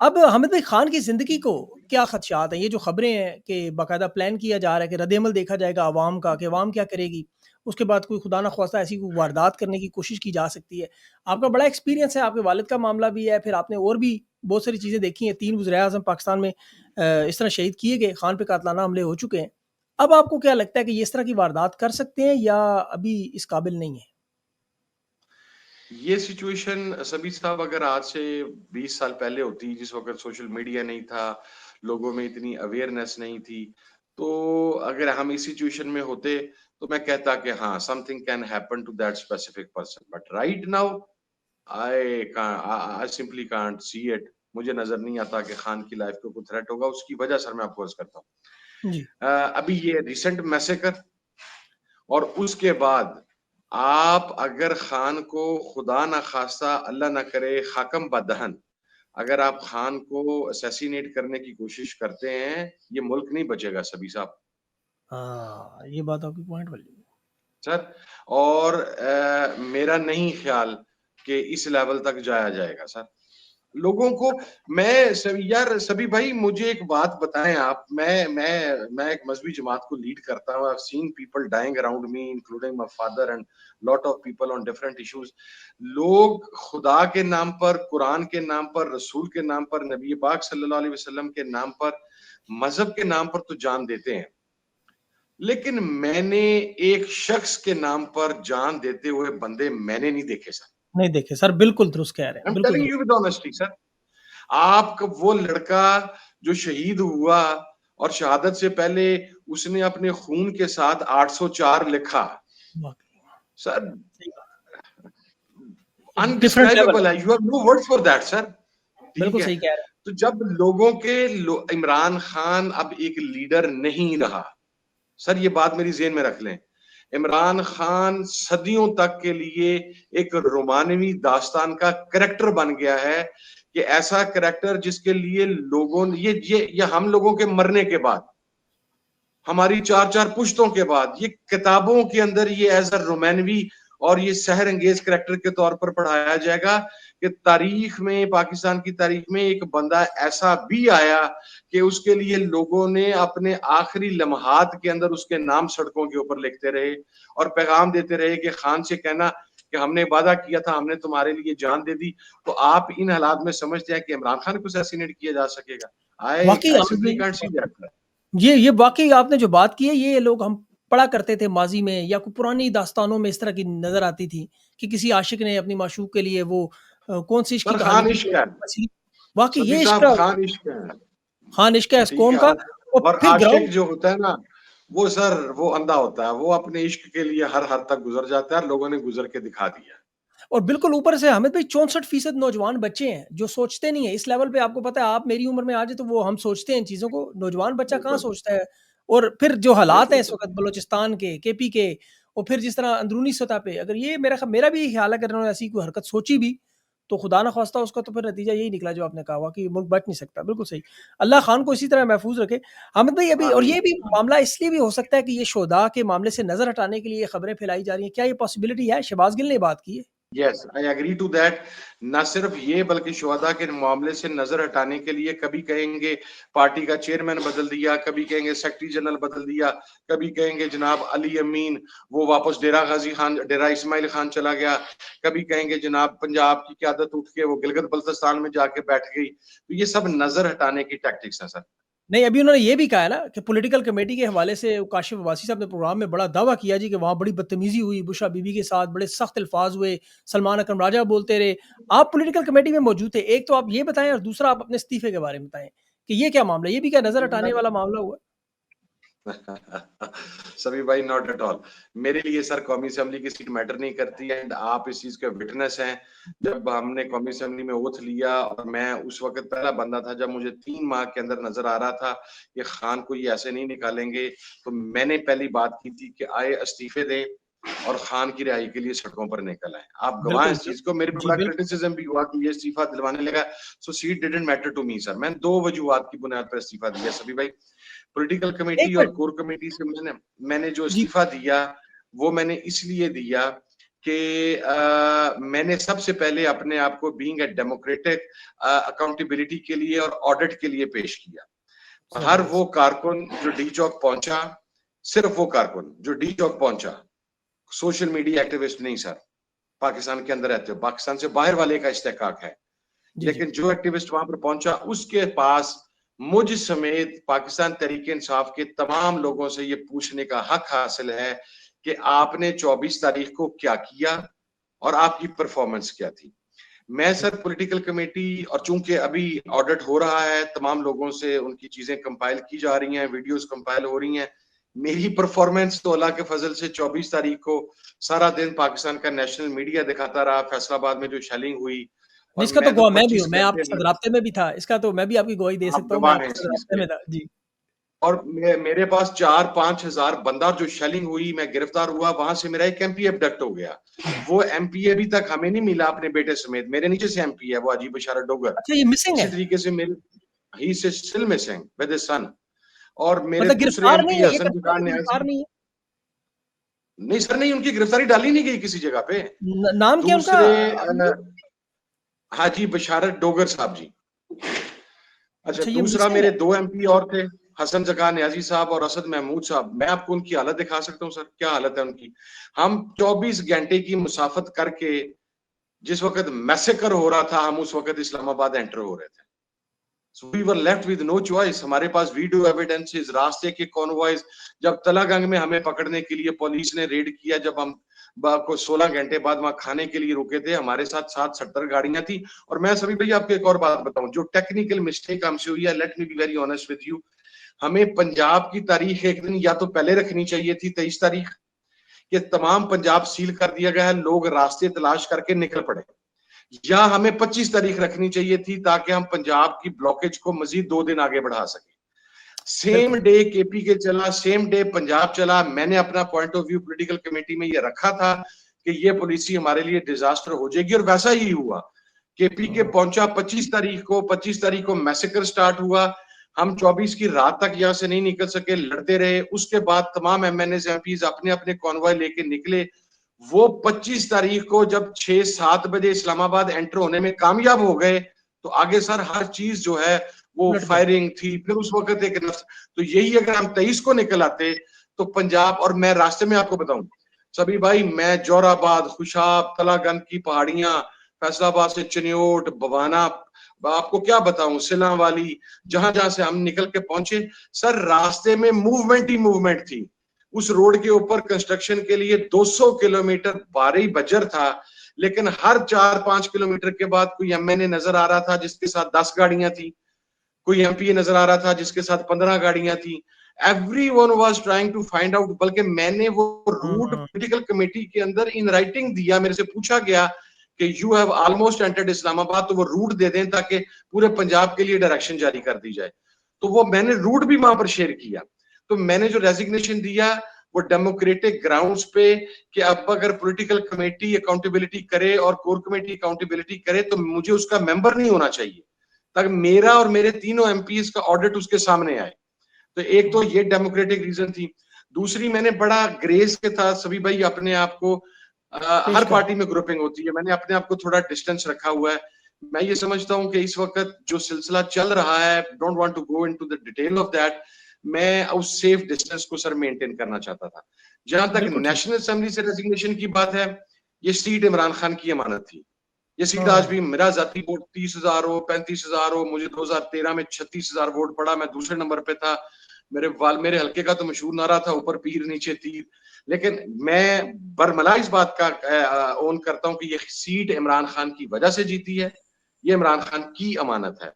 अब हामिद भाई खान की ज़िंदगी को क्या ख़दशात हैं? ये जो ख़बरें हैं कि बाकायदा प्लान किया जा रहा है कि रद्द-ए-अमल देखा जाएगा अवाम का कि अवाम क्या करेगी? उसके बाद कोई खुदा न ख़्वास्ता ऐसी कोई वारदात करने की कोशिश की जा सकती है। आपका बड़ा एक्सपीरियंस है, आपके वालिद का मामला भी है, फिर आपने और भी बहुत सारी चीज़ें देखी हैं। 3 वज़ीर-ए-आज़म पाकिस्तान में इस तरह शहीद किए गए, खान पे कातलाना हमले हो चुके हैं। अब आपको क्या लगता है कि ये इस तरह की वारदात कर सकते हैं या अभी इस काबिल नहीं है? ये सिचुएशन सभी साहब अगर आज से 20 साल पहले होती, जिस वक़्त सोशल मीडिया नहीं था, लोगों में इतनी अवेयरनेस नहीं थी, तो अगर हम इस सिचुएशन में होते, तो मैं कहता कि हाँ, something can happen to that specific person. But right now I simply can't see it. मुझे नज़र नहीं आता कि खान की लाइफ को कोई थ्रेट होगा। उसकी वजह सर मैं आपको अर्ज़ करता हूँ। जी। अभी ये रिसेंट मैसेकर और उसके बाद आप अगर खान को खुदा ना खास्ता अल्लाह ना करे खाकम बदहन अगर आप खान को असैसिनेट करने की कोशिश करते हैं, ये मुल्क नहीं बचेगा सभी साहब। हाँ, ये बात आपकी पॉइंट वाली है। सर और मेरा नहीं ख्याल कि इस लेवल तक जाया जाएगा सर। लोगों को मैं सभी यार सभी भाई मुझे एक बात बताएं आप मैं एक मजहबी जमात को लीड करता हूँ। I have seen people dying around me including my father and lot of people on different issues. लोग खुदा के नाम पर, कुरान के नाम पर, रसूल के नाम पर, नबी पाक सल्लल्लाहु अलैहि वसल्लम के नाम पर, मजहब के नाम पर तो जान देते हैं, लेकिन मैंने एक शख्स के नाम पर जान देते हुए बंदे मैंने नहीं देखे सर। नहीं देखे सर, बिल्कुल दुरुस्त कह रहे आई हैं, एम बिल्कुल टेलिंग दुरुस्त। You with honesty sir. आपका वो लड़का जो शहीद हुआ और शहादत से पहले उसने अपने खून के साथ 804 लिखा वाक़ई, सर। सही बात है। एक डिफरेंट लेवल है, अनडिस्क्राइबेबल है। You have no words for that sir. ठीक बिल्कुल है। सही कह रहे हैं। तो जब लोगों के इमरान खान अब एक लीडर नहीं रहा सर, ये बात मेरी जेहन में रख लें। इमरान खान सदियों तक के लिए एक रोमानवी दास्तान का करैक्टर बन गया है कि ऐसा करैक्टर जिसके लिए लोगों ने ये हम लोगों के मरने के बाद, हमारी 4-4 पुश्तों के बाद ये किताबों के अंदर ये एज़ अ रोमानवी और ये सहर अंगेज करैक्टर के तौर पर पढ़ाया जाएगा कि तारीख में, पाकिस्तान की तारीख में एक बंदा ऐसा भी आया कि उसके लिए लोगों ने अपने आखिरी लम्हात के अंदर उसके नाम सड़कों के ऊपर लिखते रहे और पैगाम देते रहे कि खान से कहना कि हमने वादा किया था, हमने तुम्हारे लिए जान दे दी। तो आप इन हालात में समझते हैं कि इमरान खान को असैसिनेट किया जा सकेगा? आई वाक़ई आई आपने सिंपली कांट सी दैट। ये वाक़ई आपने जो बात की है, ये लोग हम पढ़ा करते थे माज़ी में या कोई पुरानी दास्तानों में इस तरह की नज़र आती थी कि किसी आशिक ने अपनी माशूक के लिए वो कौन-सी इश्क की सर कहानी खान थी इश्क कि है। मछली वाक़ई सभी ये इश्क साहब का खान इश्क है। हाँ, इश्क है इस ठीक कौम है। का और और फिर आशिक ग्राउंड जो होता है ना, वो सर वो अंधा होता है। वो अपने इश्क के लिए हर हद तक गुज़र जाता है और लोगों ने गुज़र के दिखा दिया। और बिल्कुल ऊपर से हामिद भाई 64% नौजवान बच्चे हैं, जो सोचते नहीं है। इस लेवल पे आपको पता है आप मेरी उम्र में आ जाए तो वो हम सोचते हैं इन चीज़ों को, नौजवान बच्चा कहाँ बिल्कुल, सोचता है? और फिर जो हालात हैं बिल्कुल इस सर। वक़्त बलूचिस्तान के, केपी के और फिर जिस तरह अंदरूनी सतह पे अगर ये मेरा भी ख़्याल है अगर इन्होंने ऐसी कोई हरकत सोची भी, तो खुदा ना ख़ास्ता उसका तो फिर नतीजा यही निकला जो आपने कहा कि मुल्क बच नहीं सकता, बिल्कुल सही। अल्लाह खान को इसी तरह महफ़ूज़ रखे। हामिद भाई अभी और आमीन, ये भी आमीन। मामला इसलिए भी हो सकता है कि ये शोधा के मामले से नज़र हटाने के लिए ये खबरें फैलाई जा रही हैं। क्या ये पॉसिबिलिटी है? शहबाज़ गिल ने ये बात की है। Yes, I agree to that. ना सिर्फ ये बल्कि शुहदा के मामले से नज़र हटाने के लिए कभी कहेंगे पार्टी का चेयरमैन बदल दिया, कभी कहेंगे सेक्रेटरी जनरल बदल दिया, कभी कहेंगे जनाब अली अमीन वो वापस डेरा गाजी खान, डेरा इस्माइल खान चला गया, कभी कहेंगे जनाब पंजाब की क़यादत उठ के वो गिलगित बल्तिस्तान में जाके बैठ गई। तो ये सब नज़र हटाने की टैक्टिक्स हैं सर। नहीं, अभी उन्होंने ये भी कहा है ना कि पॉलिटिकल कमेटी के हवाले से काशिफ अब्बासी साहब ने प्रोग्राम में बड़ा दावा किया जी कि वहाँ बड़ी बदतमीज़ी हुई बुशरा बीबी के साथ, बड़े सख्त अल्फाज हुए, सलमान अकरम राजा बोलते रहे। आप पॉलिटिकल कमेटी में मौजूद थे, एक तो आप ये बताएँ और दूसरा आप अपने इस्तीफ़े के बारे में बताएँ कि ये क्या मामला है? ये भी क्या नज़र हटाने वाला मामला हुआ? सभी भाई नॉट एट ऑल। मेरे लिए सर कौमी असेंबली की सीट मैटर नहीं करती एंड आप इस चीज के विटनेस हैं। जब हमने कौमी असेंबली में ओथ लिया और मैं उस वक्त पहला बंदा था जब मुझे 3 माह के अंदर नजर आ रहा था कि खान को ये ऐसे नहीं निकालेंगे, तो मैंने पहली बात की थी कि आए इस्तीफे दें और खान की रिहाई के लिए सड़कों पर निकल आए। आप गवाह हैं बिल्कुल, इस चीज को। मेरे पे जी, बड़ा बिल्कुल। क्रिटिसिज्म भी हुआ कि ये इस्तीफा दिलवाने लगा। So seat didn't matter to me sir. मैंने 2 वजूहात की बुनियाद पर इस्तीफा दिया सभी भाई। पॉलिटिकल 1 कमेटी और मिनट कोर कमेटी से मैंने मैंने जो जी, इस्तीफा दिया वो मैंने इसलिए दिया कि मैंने सबसे पहले अपने आप को बीइंग अ डेमोक्रेटिक अकाउंटेबिलिटी के लिए और ऑडिट के लिए पेश किया। हर वो ज़बरदस्त। कारकुन जो डी चौक पहुंचा, सिर्फ वो कारकुन जो डी चौक पहुंचा, सोशल मीडिया एक्टिविस्ट नहीं सर, पाकिस्तान के अंदर रहते हो, पाकिस्तान से बाहर वाले का इस्तेहकाक है। जी, जी। लेकिन जो एक्टिविस्ट वहां पर पहुंचा उसके पास मुझ समेत पाकिस्तान तहरीक इंसाफ के तमाम लोगों से ये पूछने का हक हासिल है कि आपने 24 तारीख को क्या किया और आपकी परफॉर्मेंस क्या थी। मैं सर पॉलिटिकल कमेटी, और चूंकि अभी ऑडिट हो रहा है, तमाम लोगों से उनकी चीजें कंपाइल की जा रही हैं, वीडियोस कंपाइल हो रही हैं। मेरी परफॉर्मेंस तो अल्लाह के फजल से 24 तारीख को सारा दिन पाकिस्तान का नेशनल मीडिया दिखाता रहा, फैसलाबाद में जो शेलिंग हुई, और इसका तो मैं तो गवाह मैं भी 25 हूँ, मैं घंटे आपके साथ राब्ते में भी था, इसका तो मैं भी आपकी गवाही दे आप सकता हूँ, मैं गवाह हैं आपके इस साथ चीज राब्ते के। में था। जी। और मेरे पास 4-5 हजार बंदा, जो शेलिंग हुई, मैं गिरफ्तार हुआ, वहां से मेरा एक एमपी अबडक्ट हो गया। वो एमपी अभी तक हमें नहीं मिला, अपने बेटे समेत। मेरे नीचे से एमपी है वो, अजीब बशारत डोगर। अच्छा, ये मिसिंग इसी है? तरीके से मेरे ही से still missing with his son. और मेरे मतलब दूसरे गिरफ्तार नहीं एमपी है, ये हसन कहते हैं जुगान कि गिरफ्तार न्याजी, नहीं है। नहीं सर, नहीं, उनकी गिरफ्तारी डाली नहीं गई किसी जगह पे। नाम क्या उनका? दूसरे हाजी बशारत डोगर साहब जी। अच्छा, अच्छा, ये दूसरा मिसिंग मेरे है। 2 एमपी और थे, हसन जका न्याजी साहब और असद महमूद साहब। मैं आपको उनकी हालत दिखा सकता हूँ सर, क्या हालत है उनकी। हम 24 घंटे की मुसाफत करके, जिस वक्त मैसेकर हो रहा था, हम उस वक्त इस्लामाबाद एंटर हो रहे थे। So we were left with no choice। हमारे पास वीडियो एविडेंसेस, रास्ते के कॉन्वॉयज, जब तलागंग में हमें पकड़ने के लिए पुलिस ने रेड किया, जब हम को 16 घंटे बाद वहां खाने के लिए रुके थे, हमारे साथ 70 गाड़ियां थी। और मैं सभी भैया आपको एक और बात बताऊं, जो टेक्निकल मिस्टेक हमसे हुई है, let me be very honest with you. हमें पंजाब की तारीख एक दिन या तो पहले रखनी चाहिए थी, 23 तारीख, कि तमाम पंजाब सील कर दिया गया है, लोग रास्ते तलाश करके निकल पड़े, या हमें 25 तारीख रखनी चाहिए थी, ताकि हम पंजाब की ब्लॉकेज को मजीद 2 दिन आगे बढ़ा सके। सेम बिल्कुल। डे केपी के चला, सेम डे पंजाब चला। मैंने अपना point of view political committee में ये रखा था कि ये पॉलिसी हमारे लिए डिजास्टर हो जाएगी, और वैसा ही हुआ। केपी के पहुंचा 25 तारीख को, 25 तारीख को मैसेकर स्टार्ट हुआ। हम 24 की रात तक यहां से नहीं निकल सके, लड़ते रहे। उसके बाद तमाम एमएनएस एमपीज अपने अपने कॉन्वॉय लेके निकले। वो 25 तारीख को जब 6-7 बजे इस्लामाबाद एंटर होने में कामयाब हो गए, तो आगे सर हर चीज जो है वो उलट गया। फायरिंग थी। फिर उस वक्त एक नफ्स, तो यही अगर हम 23 को निकल आते तो पंजाब, और मैं रास्ते में आपको बताऊं सभी भाई, मैं जोराबाद, खुशाब, तलागंग की पहाड़ियां, फैसलाबाद से चनियोट, बवाना, आपको क्या बताऊं, सिला वाली, जहां जहां से हम निकल के पहुंचे, सर रास्ते में मूवमेंट ही मूवमेंट थी। उस रोड के ऊपर कंस्ट्रक्शन के लिए 200 किलोमीटर भारी बजर था, लेकिन हर 4-5 किलोमीटर के बाद कोई एमएनए नजर आ रहा था जिसके साथ 10 गाड़ियां थी, कोई एमपी नजर आ रहा था जिसके साथ 15 गाड़ियां थी। Everyone was trying to find out. बल्कि मैंने वो रूट पॉलिटिकल कमेटी के अंदर इन राइटिंग दिया, मेरे से पूछा गया कि you have almost entered Islamabad, तो वो रूट दे दें ताकि पूरे पंजाब के लिए डायरेक्शन जारी कर दी जाए। तो वो मैंने रूट भी वहां पर शेयर किया। तो मैंने जो रेजिग्नेशन दिया वो डेमोक्रेटिक ग्राउंड्स पे, कि अब अगर पॉलिटिकल कमेटी अकाउंटेबिलिटी करे और कोर कमेटी अकाउंटेबिलिटी करे, तो मुझे उसका मेंबर नहीं होना चाहिए, ताकि मेरा और मेरे तीनों एमपीज का ऑडिट उसके सामने आए। तो एक तो ये डेमोक्रेटिक रीजन थी। दूसरी, मैंने बड़ा ग्रेस के था सभी भाई अपने आप को, पेश हर कर। पार्टी में ग्रुपिंग होती है, मैंने अपने आप को थोड़ा डिस्टेंस रखा हुआ है। मैं ये समझता हूं कि इस वक्त जो सिलसिला चल रहा है, don't want to go into the detail of that, मैं उस सेफ डिस्टेंस को सर मेंटेन करना चाहता था। जहां तक बिल्कुल ठीक। नेशनल असेंबली से रेजिग्नेशन की बात है, ये सीट इमरान खान की अमानत थी। ये सीट आज हाँ। भी, मेरा जाती वोट 30,000 हो, 35,000 हो, मुझे 2013 में 36,000 वोट पड़ा, मैं दूसरे नंबर पे था। मेरे हल्के का तो मशहूर नारा था, ऊपर पीर नीचे तीर। लेकिन मैं बरमला इस बात का ओन करता हूं कि ये सीट इमरान खान की वजह से जीती है, ये इमरान खान की अमानत है।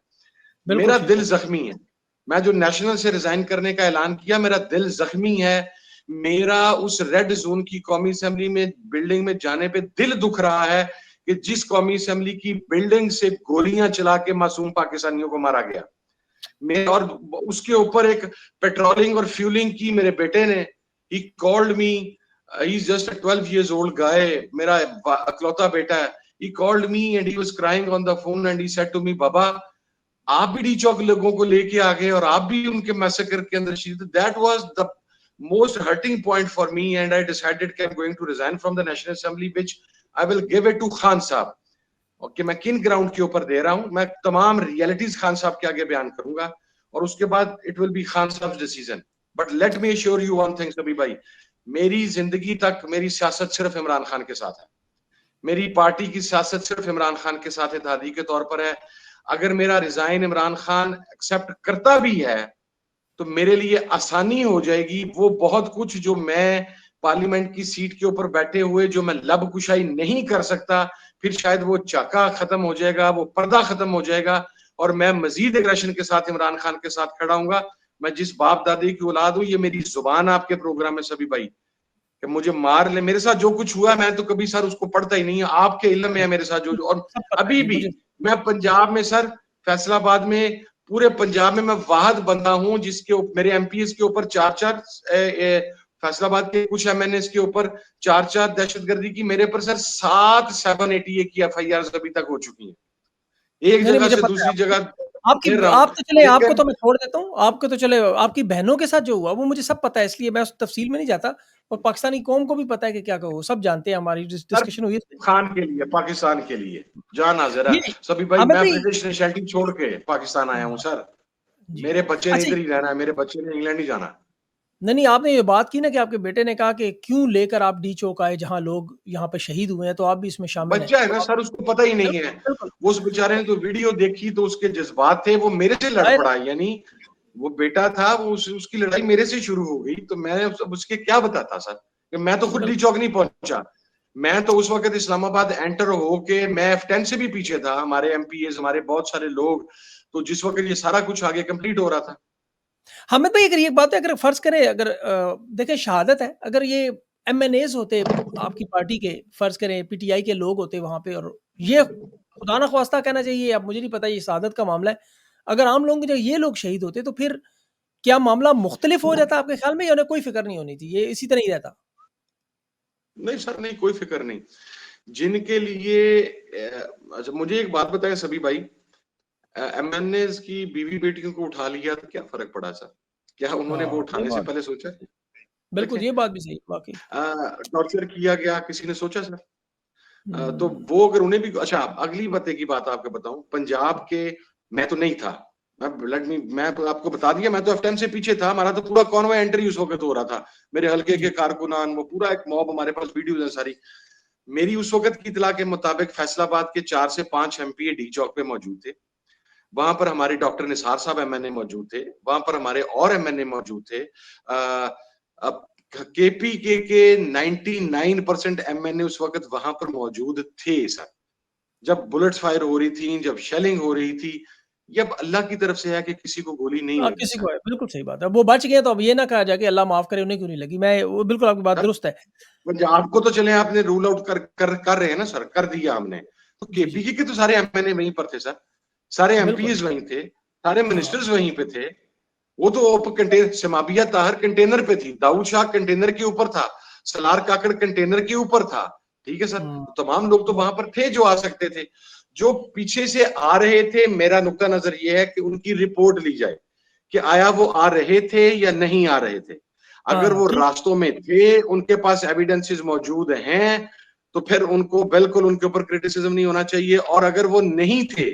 बिल्कुल मेरा ठीक दिल है। जख्मी है। मैं जो नेशनल से रिजाइन करने का ऐलान किया, मेरा दिल जख्मी है। मेरा उस रेड जोन की कौमी असेंबली में बिल्डिंग में जाने पे दिल दुख रहा है कि जिस कौमी असेंबली की बिल्डिंग से गोलियां चला के मासूम पाकिस्तानियों को मारा गया, मैं, और उसके ऊपर एक पेट्रोलिंग और फ्यूलिंग की मेरे बेटे ने। He called me, he is just a 12 years old guy, मेरा अकलौता बेटा है। he called me and he was crying on the phone and he said to me, बाबा आप भी डी चौक लोगों को लेके आ गए और आप भी उनके मैसेकर के अंदर शहीद। That was the most hurting point for me and I decided कि I am going to resign from the National Assembly, which I will give it to Khan Sahab. Okay, मैं किन ग्राउंड के ऊपर दे रहा हूं, मैं तमाम रियलिटीज खान साहब के आगे बयान करूंगा, और उसके बाद इट विल बी खान साहब decision. But let me assure you one thing सभी भाई, मेरी जिंदगी तक मेरी सियासत सिर्फ इमरान खान के साथ है, मेरी पार्टी की सियासत सिर्फ इमरान खान के साथ इत्तेहादी के तौर पर है। अगर मेरा रिजाइन इमरान खान एक्सेप्ट करता भी है तो मेरे लिए आसानी हो जाएगी। वो बहुत कुछ जो मैं पार्लियामेंट की सीट के ऊपर बैठे हुए जो मैं लब कुशाई नहीं कर सकता, फिर शायद वो चाका खत्म हो जाएगा, वो पर्दा खत्म हो जाएगा और मैं मजीद एग्रेशन के साथ इमरान खान के साथ खड़ा हूंगा। मैं जिस बाप दादी की औलाद हूं, ये मेरी जुबान आपके प्रोग्राम में सभी भाई कि मुझे मार ले, मेरे साथ जो कुछ हुआ मैं तो कभी सर उसको पढ़ता ही नहीं है। आपके इल्म में है मेरे साथ जो और सब पता है अभी जी भी मुझे। मैं पंजाब में सर, फैसलाबाद में, पूरे पंजाब में मैं वाहद बंदा हूं जिसके मेरे एमपीएस के ऊपर 4-4 फैसलाबाद के कुछ एमएनएस के ऊपर 4-4 दहशतगर्दी की, मेरे पर सर 7 788 की एफआईआर अभी तक हो चुकी है। एक नहीं, नहीं जगह मुझे से पता है। दूसरी जगह आपकी फिर रहा हूं, आप तो चले आपको लेकिन तो मैं छोड़ देता हूँ, आपको तो चले आपकी बहनों के साथ जो हुआ वो मुझे सब पता है, इसलिए मैं उस तफ़सील में नहीं जाता और पाकिस्तानी कौम को भी पता है कि क्या कहो, सब जानते हैं, हमारी सर डिस्कशन हुई है। खान के लिए, पाकिस्तान के लिए जान हाजिर है ये सभी भाई। हामिद मैं भाई ब्रिटिश नेशनलिटी छोड़ के पाकिस्तान आया हूं सर। जी। मेरे बच्चे ने अच्छा इधर ही रहना है, मेरे बच्चे ने इंग्लैंड नहीं जाना। नहीं, नहीं आपने ये बात की ना कि आपके बेटे ने कहा कि क्यों लेकर आप डी चौक आए जहाँ लोग यहाँ पे शहीद हुए हैं, तो आप भी इसमें शामिल हैं। बच्चा है तो ना आप सर, उसको पता ही नहीं है। बिल्कुल, बिल्कुल, वो उस बेचारे ने तो वीडियो देखी तो उसके जज्बात थे, वो मेरे से लड़ ज़ाहिर है। पड़ा। यानी वो बेटा था, वो उसकी लड़ाई मेरे से शुरू हो गई, तो मैं उसके क्या बताता सर कि मैं तो खुद डी बिल्कुल। चौक नहीं पहुंचा। मैं तो उस वक्त इस्लामाबाद एंटर होके मैं F10 से भी पीछे था, हमारे एमपीएस, हमारे बहुत सारे लोग, तो जिस वक्त ये सारा कुछ आगे कंप्लीट हो रहा था। हामिद भाई अगर ये बात है, अगर फ़र्ज़ करें, अगर देखें शहादत है, अगर ये एमएनएज़ होते आपकी पार्टी के, फ़र्ज़ करें पीटीआई के लोग होते वहाँ पे और ये खुदा ना ख़वास्ता कहना चाहिए, अब मुझे नहीं पता ये शहादत का मामला है। अगर आम लोगों की जगह ये लोग शहीद होते तो फिर क्या मामला मुख्तलिफ हो जाता आपके ख़्याल में, या उन्हें कोई फ़िक्र नहीं होनी थी, ये इसी तरह ही रहता? नहीं सर, नहीं, कोई फिक्र नहीं। जिनके लिए अच्छा मुझे एक बात बताएं सभी भाई, एमएनएस की बीवी बेटियों को उठा लिया तो क्या फर्क पड़ा सर? क्या उन्होंने वो हाँ, ये उठाने से बात पहले सोचा? बिल्कुल, देखें, ये बात भी सही है वाक़ई। टॉर्चर किया गया, किसी ने सोचा सर? तो हुँ, वो अगर उन्हें भी अच्छा, अगली बातें की बात आपको बताऊं, पंजाब के मैं तो नहीं था, मैं तो आपको बता दिया, मैं तो F10 से पीछे था। हमारा तो पूरा कॉन्वॉय एंट्री उस वक्त हो रहा था, मेरे हल्के के जी, कारकुनान, वो पूरा एक मॉब, हमारे पास वीडियोज है सारी। मेरी उस वक्त की इतला के मुताबिक फैसलाबाद के 4 से 5 एमपी डी चौक पे मौजूद थे। वहां पर हमारे डॉक्टर निसार साहब एमएनए मौजूद थे, वहां पर हमारे और एमएनए मौजूद थे। अब केपीके के 99% एमएनए उस वक्त वहां पर मौजूद थे सर, जब बुलेट्स फायर हो रही थी, जब शेलिंग हो रही थी। ये अब अल्लाह की तरफ से है कि किसी को गोली नहीं लगी किसी सर। को है, बिल्कुल सही बात है। अब वो बच गए तो अब ये ना कहा जाए कि अल्लाह माफ़ करे उन्हें क्यों नहीं लगी। मैं वो बिल्कुल आपकी बात सर दुरुस्त है। पंजाब को तो चले आपने रूल आउट कर रहे हैं ना सर, कर दिया हमने। तो जी, जी, केपीके के तो सारे एमएनए वहीं पर थे सर, सारे बिल्कुल। एमपीज वहीं थे, सारे हाँ, मिनिस्टर्स वहीं पे थे। वो तो कंटेनर, समाबिया ताहर कंटेनर पे थी, दाऊद शाह कंटेनर के ऊपर था, सलार काकड़ कंटेनर के ऊपर था। ठीक है सर, हुँ, तो तमाम लोग तो वहां पर थे जो आ सकते थे। जो पीछे से आ रहे थे, मेरा नुक्ता नजर ये है कि उनकी रिपोर्ट ली जाए कि आया वो आ रहे थे या नहीं आ रहे थे। हाँ, अगर हाँ, वो ठीक। रास्तों में थे, उनके पास एविडेंसेस मौजूद हैं, तो फिर उनको बिल्कुल उनके ऊपर क्रिटिसिज्म नहीं होना चाहिए। और अगर वो नहीं थे,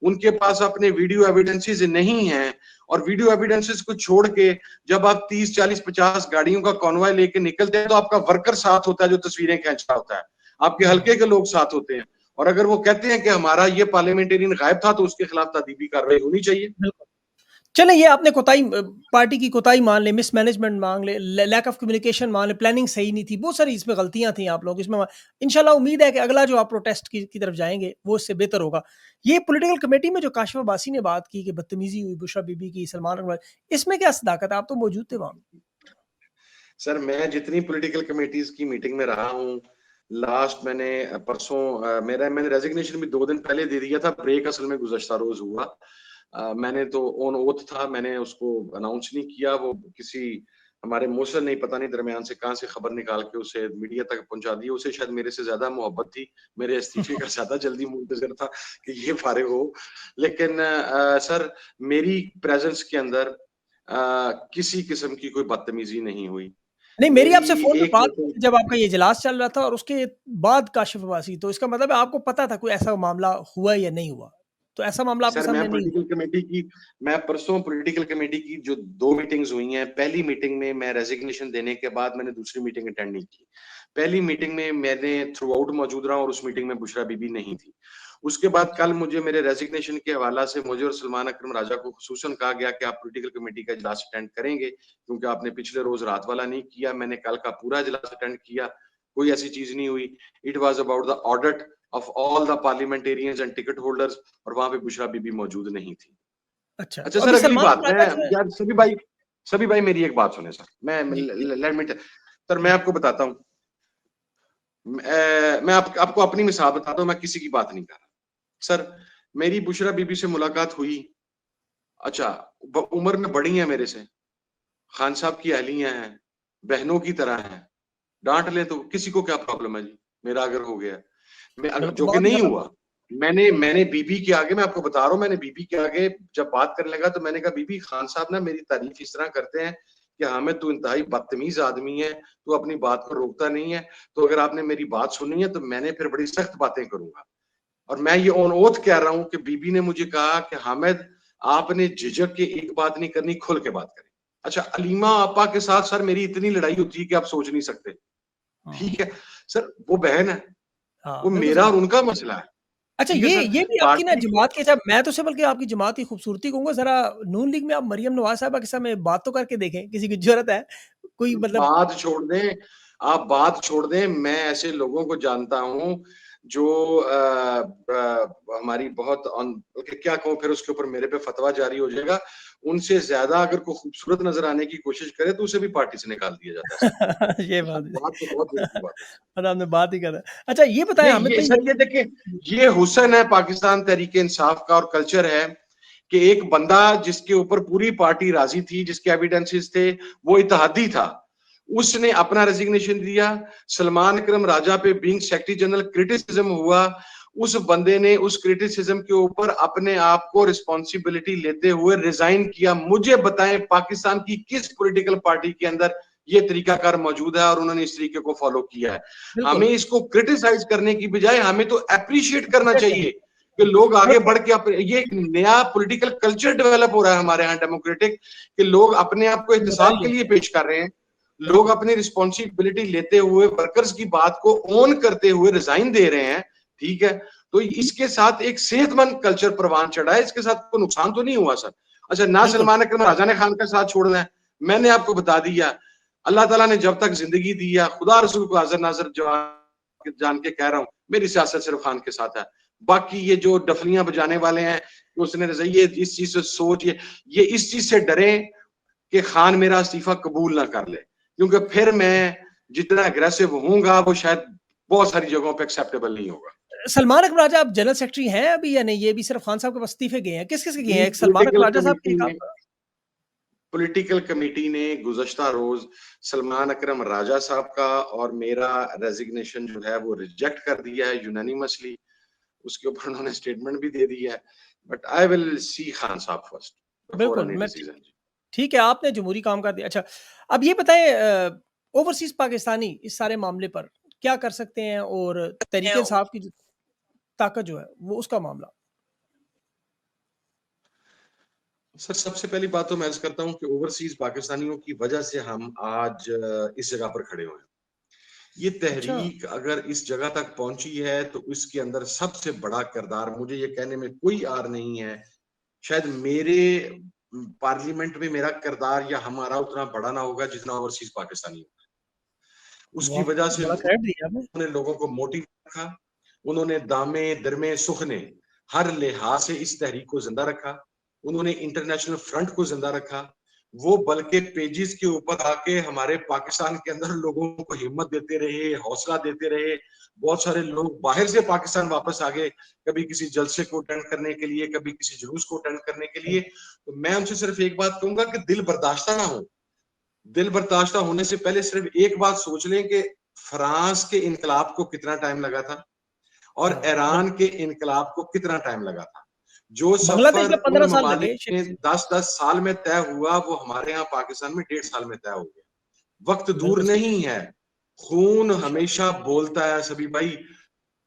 उनके पास अपने वीडियो एविडेंसेस नहीं हैं, और वीडियो एविडेंसेस को छोड़ के जब आप 30 40 50 गाड़ियों का कॉन्वॉय लेके निकलते हैं तो आपका वर्कर साथ होता है जो तस्वीरें खींच रहा होता है, आपके हुँ, हल्के के लोग साथ होते हैं। और अगर वो कहते हैं कि हमारा ये पार्लियामेंटेरियन गायब था तो उसके खिलाफ तादीबी कार्रवाई होनी चाहिए। बिल्कुल। चलें ये आपने कोताही पार्टी की कोताही मान लें, मिसमैनेजमेंट मान लें, लैक ऑफ कम्युनिकेशन मान लें, प्लानिंग सही नहीं थी, बहुत सारी इसमें गलतियाँ थी आप लोग इसमें। इंशाल्लाह उम्मीद है कि अगला जो आप प्रोटेस्ट की तरफ जाएँगे, वो इससे बेहतर होगा। ये पॉलिटिकल कमेटी में जो काशिफ़ अब्बासी ने बात की कि बदतमीज़ी हुई बुशरा बीबी की, सलमान अकबर, इसमें क्या सदाकत है? आप तो मौजूद थे वहाँ। सर मैं जितनी पॉलिटिकल कमेटीज की मीटिंग में रहा हूँ, लास्ट मैंने परसों मैंने रेजिग्नेशन भी 2 दिन पहले दे दिया था, ब्रेक असल में गुज़श्ता रोज हुआ। मैंने तो ऑन ओथ था, मैंने उसको अनाउंस नहीं किया। वो किसी हमारे मोहसिन नहीं, पता नहीं दरमियान से कहाँ से खबर निकाल के उसे मीडिया तक पहुंचा दी। उसे शायद मेरे से ज्यादा मोहब्बत थी, मेरे इस्तीफे का ज्यादा जल्दी मुंतजर था कि ये फारिग हो। लेकिन सर मेरी प्रेजेंस के अंदर किसी किस्म की कोई बदतमीजी नहीं हुई। नहीं, मेरी मेरी आपसे फ़ोन पे एक बात हुई मीटिंग थी जब आपका ये इजलास चल रहा था और उसके बाद काशिफ़ अब्बासी, तो इसका मतलब है आपको पता था कोई ऐसा मामला हुआ या नहीं हुआ। तो ऐसा मामला आपके सर सामने नहीं हुआ। मैं परसों पॉलिटिकल कमेटी की जो 2 मीटिंग्स हुई हैं, पहली मीटिंग में मैं रेजिग्नेशन देने के बाद मैंने दूसरी मीटिंग अटेंड नहीं की। पहली मीटिंग में मैंने थ्रू आउट मौजूद रहा और उस मीटिंग में बुशरा बीबी नहीं थी। उसके बाद कल मुझे मेरे रेजिग्नेशन के हवाला से मुझे और सलमान अकरम राजा को खुसूसन कहा गया कि आप पॉलिटिकल कमेटी का इजलास अटेंड करेंगे, क्योंकि आपने पिछले रोज रात वाला नहीं किया। मैंने कल का पूरा इजलास अटेंड किया, कोई ऐसी चीज नहीं हुई। It was about the audit of all the parliamentarians and ticket holders, और वहां पे बुशरा बीबी मौजूद नहीं थी। अच्छा, अच्छा तो सर, अभी अगली सलमान बात, अकरम मैं राजा जो है यार सभी भाई मेरी एक बात सुने सर। मैं जी, जी, लेट मी सर, मैं जी, आपको बताता हूँ। मैं आपको अपनी मिसाल बताता हूँ, मैं किसी की बात नहीं कर रहा। सर, मेरी बुशरा बीबी से मुलाकात हुई। अच्छा, उम्र में बड़ी है मेरे से, खान साहब की अहलियां हैं, बहनों की तरह हैं। डांट ले तो किसी को क्या प्रॉब्लम है जी, मेरा अगर हो गया। मैं बिल्कुल जो कि बहुत ही नहीं ज़्यादा हुआ। मैंने बीबी के आगे, मैं आपको बता रहा हूँ, मैंने बीबी के आगे जब बात करने लगा तो मैंने कहा, बीबी खान साहब ना मेरी तारीफ इस तरह करते हैं कि हमें तू इंतहाई बदतमीज आदमी है, तू अपनी बात को रोकता नहीं है, तो अगर आपने मेरी बात सुनी है तो मैंने फिर बड़ी सख्त बातें करूंगा। और मैं ये ऑन ओथ कह रहा हूं कि बीबी ने मुझे कहा कि हामिद, आपने झिझक के एक बात नहीं करनी, खुल के बात करें। अच्छा, अलीमा आपा के साथ सर मेरी इतनी लड़ाई होती है कि आप सोच नहीं सकते। हाँ, ठीक है सर, वो बहन है, हाँ, वो बिल्कुल मेरा सही। और उनका मसला है। अच्छा, ठीक है सर, ये भी आपकी ना पार्टी को जमात के साथ, मैं तो सिर्फ बल्कि आपकी जमात की खूबसूरती कहूँगा, ज़रा नून लीग में आप मरियम नवाज़ साहिबा के साथ में बात तो करके देखें, किसी की ज़रूरत है? कोई मतलब बात छोड़ दें, आप बात छोड़ दें। मैं ऐसे लोगों को जानता हूं जो हमारी बहुत क्या कहूं, फिर उसके ऊपर मेरे पे फतवा जारी हो जाएगा। उनसे ज्यादा अगर कोई खूबसूरत नजर आने की कोशिश करे तो उसे भी पार्टी से निकाल दिया जाता है सर। ये बात भी बात तो बहुत दूर की बात है। मतलब आपने बात ही कर अच्छा ये बताएँ हामिद ये भाई सर, ये देखिए, ये हुस्न है पाकिस्तान तहरीक इंसाफ का और कल्चर है कि एक बंदा जिसके ऊपर पूरी पार्टी राजी थी, जिसके एविडेंसेस थे, वो इत्तेहादी था, उसने अपना रेजिग्नेशन दिया। सलमान अकरम राजा पे बीइंग सेक्रेटरी जनरल क्रिटिसिज्म हुआ, उस बंदे ने उस क्रिटिसिज्म के ऊपर अपने आप को रिस्पॉन्सिबिलिटी लेते हुए रिजाइन किया। मुझे बताएं पाकिस्तान की किस पॉलिटिकल पार्टी के अंदर ये तरीकाकार मौजूद है और उन्होंने इस तरीके को फॉलो किया है। हमें बिल्कुल, इसको क्रिटिसाइज करने की बजाय हमें तो अप्रिशिएट करना एग्ज़ैक्टली चाहिए कि लोग आगे देखिए बढ़ के ये एक नया पॉलिटिकल कल्चर डेवलप हो रहा है हमारे यहाँ डेमोक्रेटिक, कि लोग अपने आप को एहतसाब के ज़िम्मेदारी है, लिए पेश कर रहे हैं। लोग बिल्कुल, अपनी रिस्पॉन्सिबिलिटी लेते हुए वर्कर्स की बात को ओन करते हुए रिजाइन दे रहे हैं। ठीक है, तो इसके साथ एक सेहतमंद कल्चर परवान चढ़ा है, इसके साथ कोई नुकसान तो नहीं हुआ सर। अच्छा, ना बिल्कुल, सलमान अकरम राजा ने खान का साथ छोड़ना है, मैंने आपको बता दिया। अल्लाह ताला ने जब तक जिंदगी दी है, खुदा रसूल को हाजिर नाजिर जान के कह रहा हूं, मेरी सियासत सिर्फ खान के साथ है। बाकी ये जो डफलियां बजाने वाले हैं, उसने ये इस चीज से सोच, ये इस चीज से डरे कि खान मेरा इस्तीफा कबूल ना कर ले, क्योंकि फिर मैं जितना अग्रेसिव होऊंगा वो शायद बहुत सारी जगहों पे एक्सेप्टेबल नहीं होगा। सलमान अकबर राजा आप जनरल सेक्रेटरी हैं अभी या नहीं? ये भी सिर्फ खान साहब के पास इस्तीफे गए हैं, किस-किस के गए जी, हैं? एक सलमान अकबर राजा साहब के, एक आप पॉलिटिकल कमेटी ने गुज़श्ता रोज सलमान अकरम राजा साहब का और मेरा रेजिग्नेशन जो है वो रिजेक्ट कर दिया है यूनानिमसली। उसके ऊपर उन्होंने स्टेटमेंट भी दे दिया है, but I will see Khan साहब फर्स्ट बिफोर बिल्कुल, एनी मैं डिसीजन। ठीक है, आपने जमहूरी काम कर दिया। अच्छा, अब ये बताएँ ओवरसीज़ पाकिस्तानी इस सारे मामले पर क्या कर सकते हैं और तहरीक-ए-इंसाफ की जो ताकत जो है, वो उसका मामला? सर, सबसे पहली बात तो मैं अर्ज करता हूँ कि ओवरसीज पाकिस्तानियों की वजह से हम आज इस जगह पर खड़े हुए हैं। ये अच्छा, तहरीक अगर इस जगह तक पहुंची है तो इसके अंदर सबसे बड़ा किरदार, मुझे ये कहने में कोई आर नहीं है, शायद मेरे पार्लियामेंट में मेरा किरदार या हमारा उतना बड़ा ना होगा जितना ओवरसीज पाकिस्तानी होगा। उसकी वाह! वजह से बड़ा क्रेडिट दिया आपने। उन्होंने लोगों को मोटिव रखा, उन्होंने दामे दरमे सुखने हर लिहाज से इस तहरीक को जिंदा रखा, उन्होंने इंटरनेशनल फ्रंट को जिंदा रखा। वो बल्कि पेजेस के ऊपर आके हमारे पाकिस्तान के अंदर लोगों को हिम्मत देते रहे, हौसला देते रहे। बहुत सारे लोग बाहर से पाकिस्तान वापस आ गए, कभी किसी जलसे को अटेंड करने के लिए, कभी किसी जुलूस को अटेंड करने के लिए। तो मैं उनसे सिर्फ एक बात कहूंगा कि दिल बर्दाश्ता ना हो। दिल बर्दाश्ता होने से पहले सिर्फ एक बात सोच लें कि फ्रांस के इनकलाब को कितना टाइम लगा था और हाँ, ईरान बिल्कुल। के इनकलाब को कितना टाइम लगा था। जो बांग्लादेश सफर में उन 15 साल ममालिक लगे में शेख 10-10 साल में तय हुआ, वो हमारे यहाँ पाकिस्तान में 1.5 साल में तय हो गया। वक्त दूर बिल्कुल सही, नहीं है, खून इंशाअल्लाह। हमेशा बोलता है सभी भाई।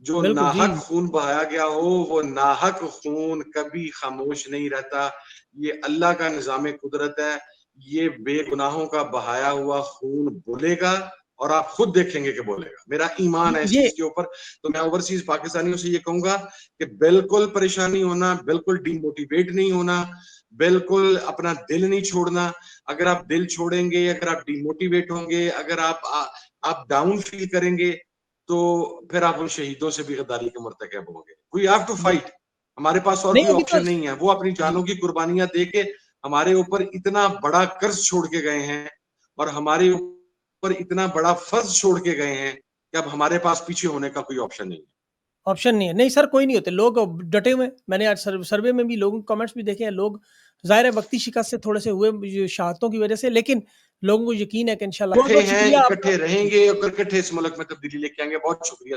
जो बिल्कुल, जी। नाहक खून बहाया गया हो, वो नाहक खून कभी खामोश नहीं रहता। ये अल्लाह का निजाम कुदरत है। ये बेगुनाहों का बहाया हुआ खून बोलेगा और आप खुद देखेंगे कि बोलेगा। मेरा ईमान है इस ये चीज के ऊपर। तो मैं ओवरसीज पाकिस्तानियों से ये कहूंगा कि बिल्कुल परेशान नहीं होना, बिल्कुल डीमोटिवेट नहीं होना, बिल्कुल अपना दिल नहीं छोड़ना। अगर आप दिल छोड़ेंगे, अगर आप डिमोटिवेट होंगे, अगर आप डाउन फील करेंगे, तो फिर आप उन शहीदों से भी गद्दारी के मुर्तकब होंगे। We have to fight. हमारे पास और नहीं कोई अभी तो ऑप्शन नहीं है। वो अपनी जी जानों की कुर्बानियां दे के हमारे ऊपर इतना बड़ा कर्ज छोड़ के गए हैं और हमारे ऊपर इतना बड़ा फर्ज छोड़ के गए हैं कि अब हमारे पास पीछे होने का कोई ऑप्शन नहीं है। ऑप्शन नहीं है। नहीं सर, कोई नहीं होते लोग डटे हुए हैं। मैंने आज सर्वे में भी लोगों के कमेंट्स भी देखे हैं। लोग ज़ाहिर है वक्ती शिकस्त से थोड़े से हुए ये शहादतों की वजह से, लेकिन लोगों को यकीन है कि इंशाल्लाह। बहुत इकट्ठे बहुत हैं, शुक्रिया आपका। इकट्ठे रहेंगे और इकट्ठे इस मुल्क में तब्दीली लेके आएंगे। बहुत शुक्रिया।